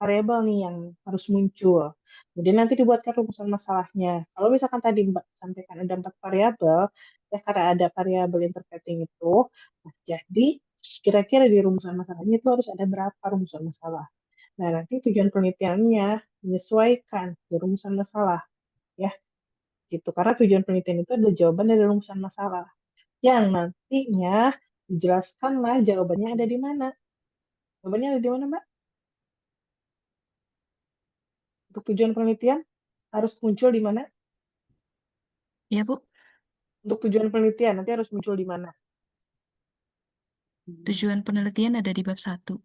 variabel nih yang harus muncul. Kemudian nanti dibuatkan rumusan masalahnya. Kalau misalkan tadi Mbak sampaikan ada 4 variabel, ya karena ada variabel interpreting itu, nah, jadi kira-kira di rumusan masalahnya itu harus ada berapa rumusan masalah. Nah, nanti tujuan penelitiannya menyesuaikan ke rumusan masalah, ya, gitu. Karena tujuan penelitian itu adalah jawaban dari rumusan masalah yang nantinya Jelaskanlah jawabannya ada di mana. Jawabannya ada di mana, Mbak? Untuk tujuan penelitian harus muncul di mana? Iya, Bu. Untuk tujuan penelitian nanti harus muncul di mana? Tujuan penelitian ada di bab 1.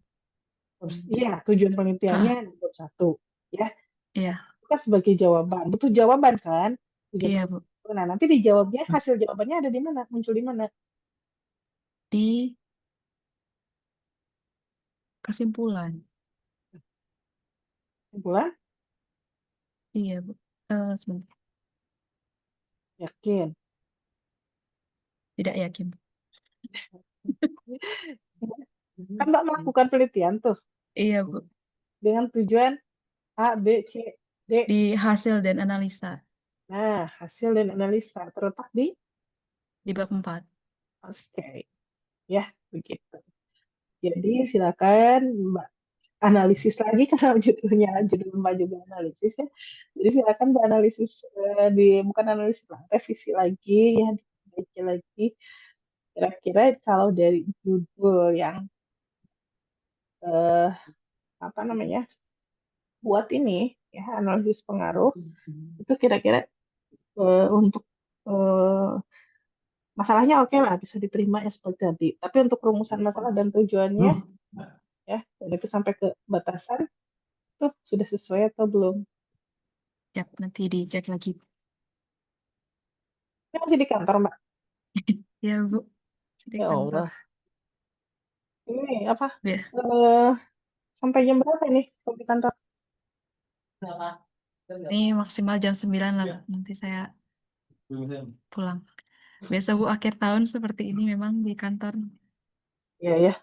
Iya, tujuan penelitiannya Ah, di bab 1. Ya, iya, itu kan sebagai jawaban. Butuh jawaban kan? Tujuan iya, Bu. penelitian. Nah, nanti dijawabnya, hasil jawabannya ada di mana? Muncul di mana? Di kesimpulan. Kesimpulan? Iya, Bu. Sebentar. Yakin. Tidak yakin. Kan Mbak melakukan penelitian tuh Iya, Bu. dengan tujuan A, B, C, D. Di hasil dan analisa Nah, hasil dan analisa terletak di di bab 4. oke. Ya, begitu. Jadi silakan Mbak analisis lagi karena judul Mbak juga analisis ya. Jadi silakan Mbak analisis bukan analisis lah, revisi lagi ya, diperbaiki lagi. Kira-kira kalau dari judul yang eh, apa namanya buat ini ya analisis pengaruh itu kira-kira untuk eh, masalahnya oke lah bisa diterima ya seperti tadi. Tapi untuk rumusan masalah dan tujuannya ya dan itu sampai ke batasan itu sudah sesuai atau belum? Siap, nanti dicek lagi. Ini masih di kantor Mbak. Ya, Bu. Di Ya kantor. Allah. Ini apa? Ya. Sampai jam berapa ini kalau di kantor? Ini maksimal jam 9 lah, Bu. Nanti saya pulang. Biasa, Bu, akhir tahun seperti ini memang di kantor. Iya ya.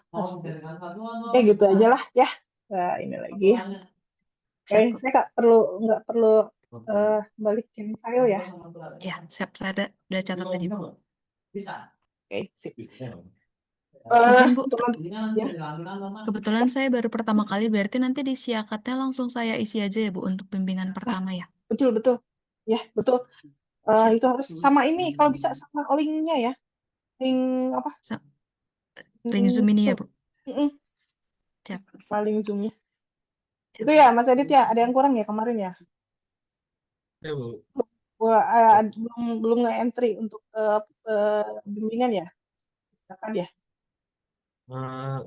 Ya gitu aja lah ya. Nah, ini lagi. Oke, Siap, Bu. saya nggak perlu balikin file ya. Ya, siap. Saya udah catat tadi, Bu. Oke, sip. Izin, Bu. Teman, ya. Kebetulan saya baru pertama kali, berarti nanti di siakatnya langsung saya isi aja ya, Bu, untuk bimbingan pertama ya. Betul betul. Ya betul. Siap. Itu harus sama ini kalau bisa sama linknya ya. Link apa? Link Zoom ini ya, Bu. Mm-mm. Siap. Sama link Zoom-nya. Itu ya Mas Edit ya, ada yang kurang ya kemarin ya? Ya, Bu. Belum nge-entry untuk bimbingan ya? Silakan ya.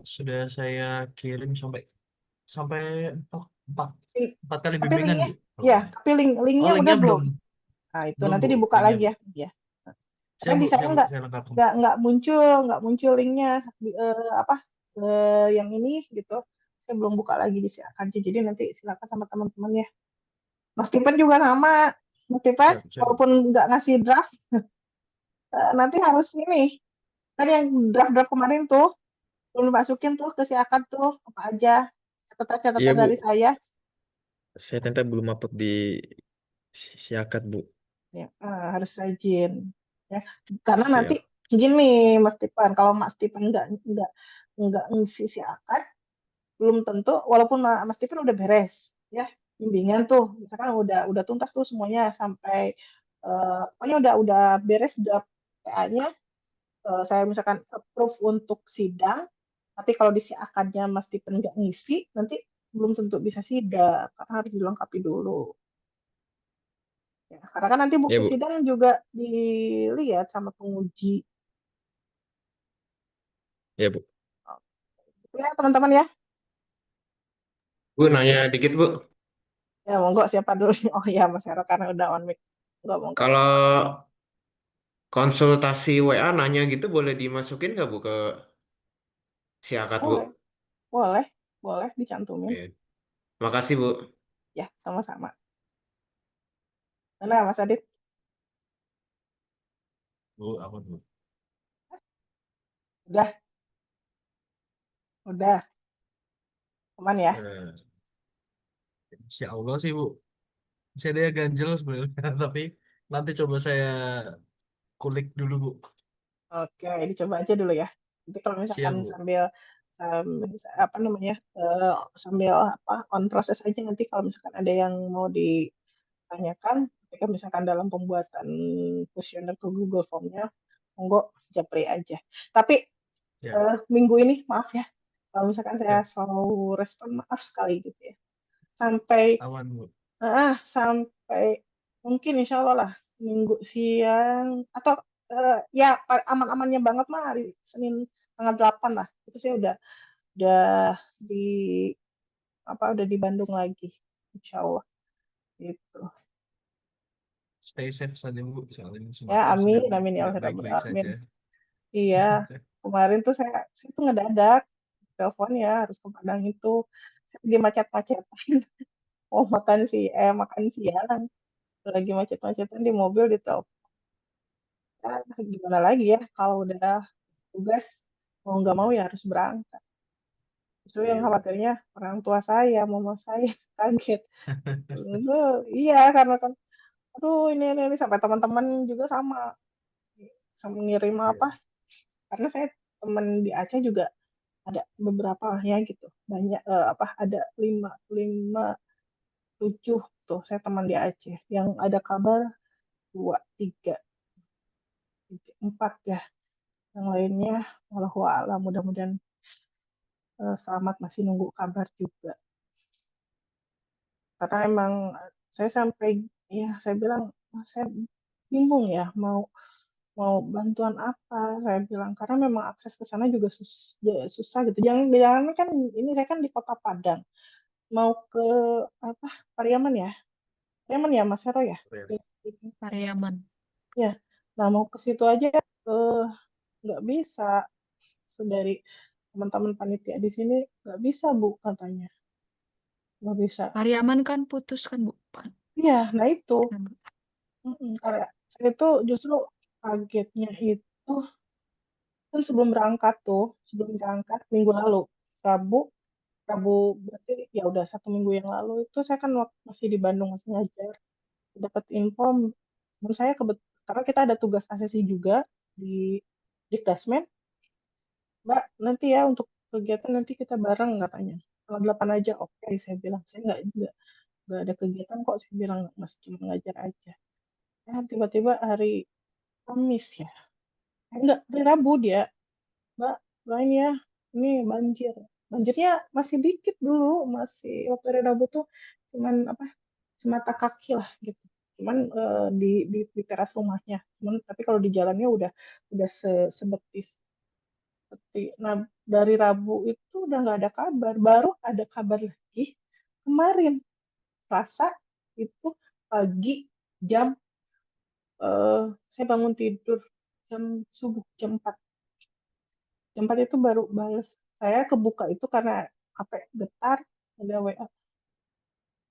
Sudah saya kirim sampai empat kali Tapi bimbingan, linknya, Bu. ya, tapi linknya Oh, udah linknya belum? belum. Nah itu Belum, nanti Bu. dibuka Linknya, lagi ya. Bu. Ya. Siap, Karena Bu. di saya Saya lengkapin. nggak muncul linknya apa yang ini gitu. Saya belum buka lagi di siakan jadi nanti silakan sama teman-teman ya. Mas Tipen juga sama. Mas Tipen Siap, walaupun nggak ngasih draft nanti harus ini kan yang draft kemarin tuh belum dimasukin tuh ke siakan tuh apa aja Iya, catatan-catatan Bu. dari saya. Saya ternyata belum upload di siakat, Bu. Ya, harus rajin ya karena nanti Siap. gini Mas Tipen kalau Mas Tipen nggak ngisi siakan belum tentu walaupun Mas Tipen udah beres ya bimbingan tuh misalkan udah tuntas tuh semuanya sampai pokoknya udah beres draft TA-nya saya misalkan approve untuk sidang tapi kalau di siakannya Mas Tipen nggak ngisi nanti belum tentu bisa sidang karena harus dilengkapi dulu ya, karena kan nanti Ya, bukti Bu. sidang juga dilihat sama penguji Ya, Bu. ya teman-teman ya. Bu, nanya dikit, Bu. Ya, monggo siapa dulu? Oh ya, Mas Hero karena udah on mic. Monggo. Kalau konsultasi WA nanya gitu boleh dimasukin nggak, Bu, ke siakat, Bu? Boleh, boleh, boleh dicantumin. Oke. Makasih, Bu. Ya, sama-sama. Mana Mas Adit? Bu, apa, Bu? Udah. Aman ya? Insya Allah sih, Bu. Saya dia ganjel sebenarnya, tapi nanti coba saya kulik dulu, Bu. Oke, dicoba aja dulu ya. Nanti kalau misalkan Siap, Bu. sambil apa namanya sambil apa on proses aja nanti kalau misalkan ada yang mau ditanyakan, ketika misalkan dalam pembuatan kuesioner ke Google Form-nya, monggo japri aja. Tapi Ya, minggu ini maaf ya kalau misalkan saya ya, selalu respon maaf sekali gitu ya sampai aman Bu. sampai mungkin insya Allah lah minggu siang atau ya aman-amannya banget mah hari Senin tanggal 8 lah itu saya udah di udah di Bandung lagi insya Allah gitu Stay safe saja Bu, soalnya ya Sumatera amin sedang amin ya nggak Allah Rabbal baik-baik alamin. saja. Iya kemarin tuh saya tuh ngedadak telepon ya harus ke Padang itu saya lagi macet-macetan mau makan siang lagi macet-macetan di mobil di telepon. Gimana lagi ya kalau udah tugas mau nggak mau Yes. ya harus berangkat. Justru yang Iya. khawatirnya orang tua saya, mama saya kaget. Iya karena kan, aduh ini sampai teman-teman juga sama ngirim Iya. karena saya teman di Aceh juga ada beberapa ya gitu, banyak ada lima tujuh tuh saya teman di Aceh yang ada kabar dua tiga empat ya, yang lainnya walau alam mudah-mudahan selamat masih nunggu kabar juga. Karena emang saya sampai ya saya bilang saya bingung ya mau mau bantuan apa saya bilang karena memang akses ke sana juga susah gitu. Jangan kan ini saya kan di Kota Padang mau ke Pariaman ya. Pariaman ya Mas Hero ya. Iya. Pariaman. Ya. Nah mau ke situ aja nggak bisa. Dari teman-teman panitia di sini nggak bisa Bu katanya. Nggak bisa. Pariaman kan putus kan Bu? Iya, nah itu. Kan, Bu? Karena saya itu justru kagetnya itu kan sebelum berangkat minggu lalu, Rabu, Rabu berarti ya udah 1 minggu yang lalu itu saya kan masih di Bandung masih ngajar, dapat info, menurut saya karena kita ada tugas ASESI juga di Klasmen, Mbak nanti ya untuk kegiatan nanti kita bareng katanya, tanggal 8 aja oke saya bilang saya nggak ada kegiatan kok saya bilang masih cuma ngajar aja. Ya tiba-tiba hari Kamis ya, enggak hari Rabu dia Mbak, doain ya. Ini banjir. Banjirnya masih dikit dulu, masih waktu hari Rabu tuh cuman semata kaki lah gitu. Cuman di teras rumahnya. Cuman tapi kalau di jalannya udah sebetis. Nah, dari Rabu itu udah nggak ada kabar. Baru ada kabar lagi kemarin Selasa itu pagi jam saya bangun tidur jam subuh jam 4 itu baru balas. Saya kebuka itu karena HP getar, ada WA.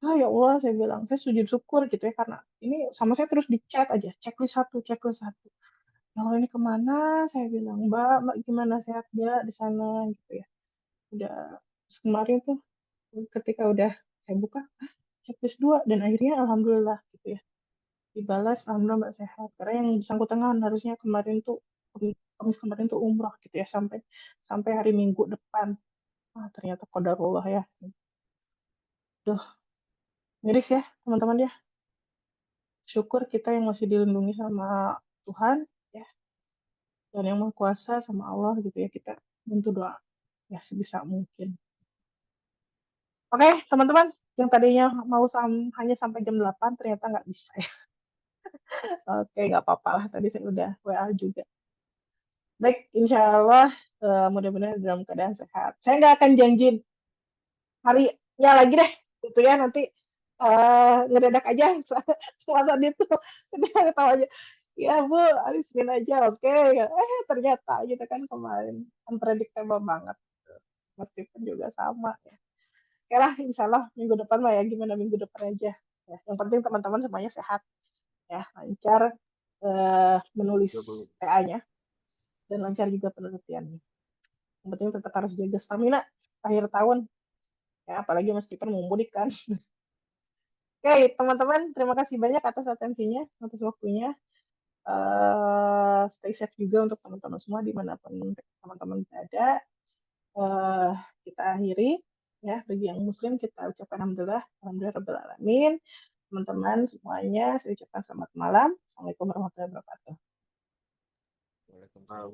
Ya Allah, saya bilang, saya sujud syukur gitu ya, karena ini sama saya terus di chat aja, checklist satu. Ya Allah ini kemana? Saya bilang, Mbak gimana sehat nggak di sana gitu ya. Udah kemarin tuh ketika udah saya buka, checklist 2 dan akhirnya Alhamdulillah gitu ya. Dibalas, Alhamdulillah Mbak sehat. Karena yang bersangkutan harusnya kemarin tuh, Kamis kemarin tuh umroh gitu ya, sampai hari Minggu depan. Ternyata qadarullah ya. Duh, miris ya teman-teman ya. Syukur kita yang masih dilindungi sama Tuhan ya. Dan yang Maha Kuasa sama Allah gitu ya. Kita bantu doa ya sebisa mungkin. Oke teman-teman. Yang tadinya mau hanya sampai jam 8 ternyata nggak bisa ya. Oke nggak apa-apa lah. Tadi saya udah WA juga. Baik, insya Allah mudah-mudahan dalam keadaan sehat. Saya nggak akan janjiin harinya lagi deh gitu ya nanti ngedadak aja selasa itu dia tahu aja ya Bu hari Senin aja oke ternyata gitu kan kemarin unpredictable banget Mas Stephen juga sama ya oke lah insya Allah minggu depan mah ya gimana minggu depan aja ya, yang penting teman-teman semuanya sehat ya lancar menulis TA-nya dan lancar juga penelitiannya yang penting tetap harus jaga stamina akhir tahun ya apalagi Mas Stephen mau mudik kan. Oke, teman-teman, terima kasih banyak atas atensinya, atas waktunya. Stay safe juga untuk teman-teman semua dimanapun teman-teman berada. Kita akhiri ya bagi yang Muslim kita ucapkan alhamdulillah rabbil alamin. Teman-teman semuanya saya ucapkan selamat malam. Assalamualaikum warahmatullahi wabarakatuh. Waalaikumsalam.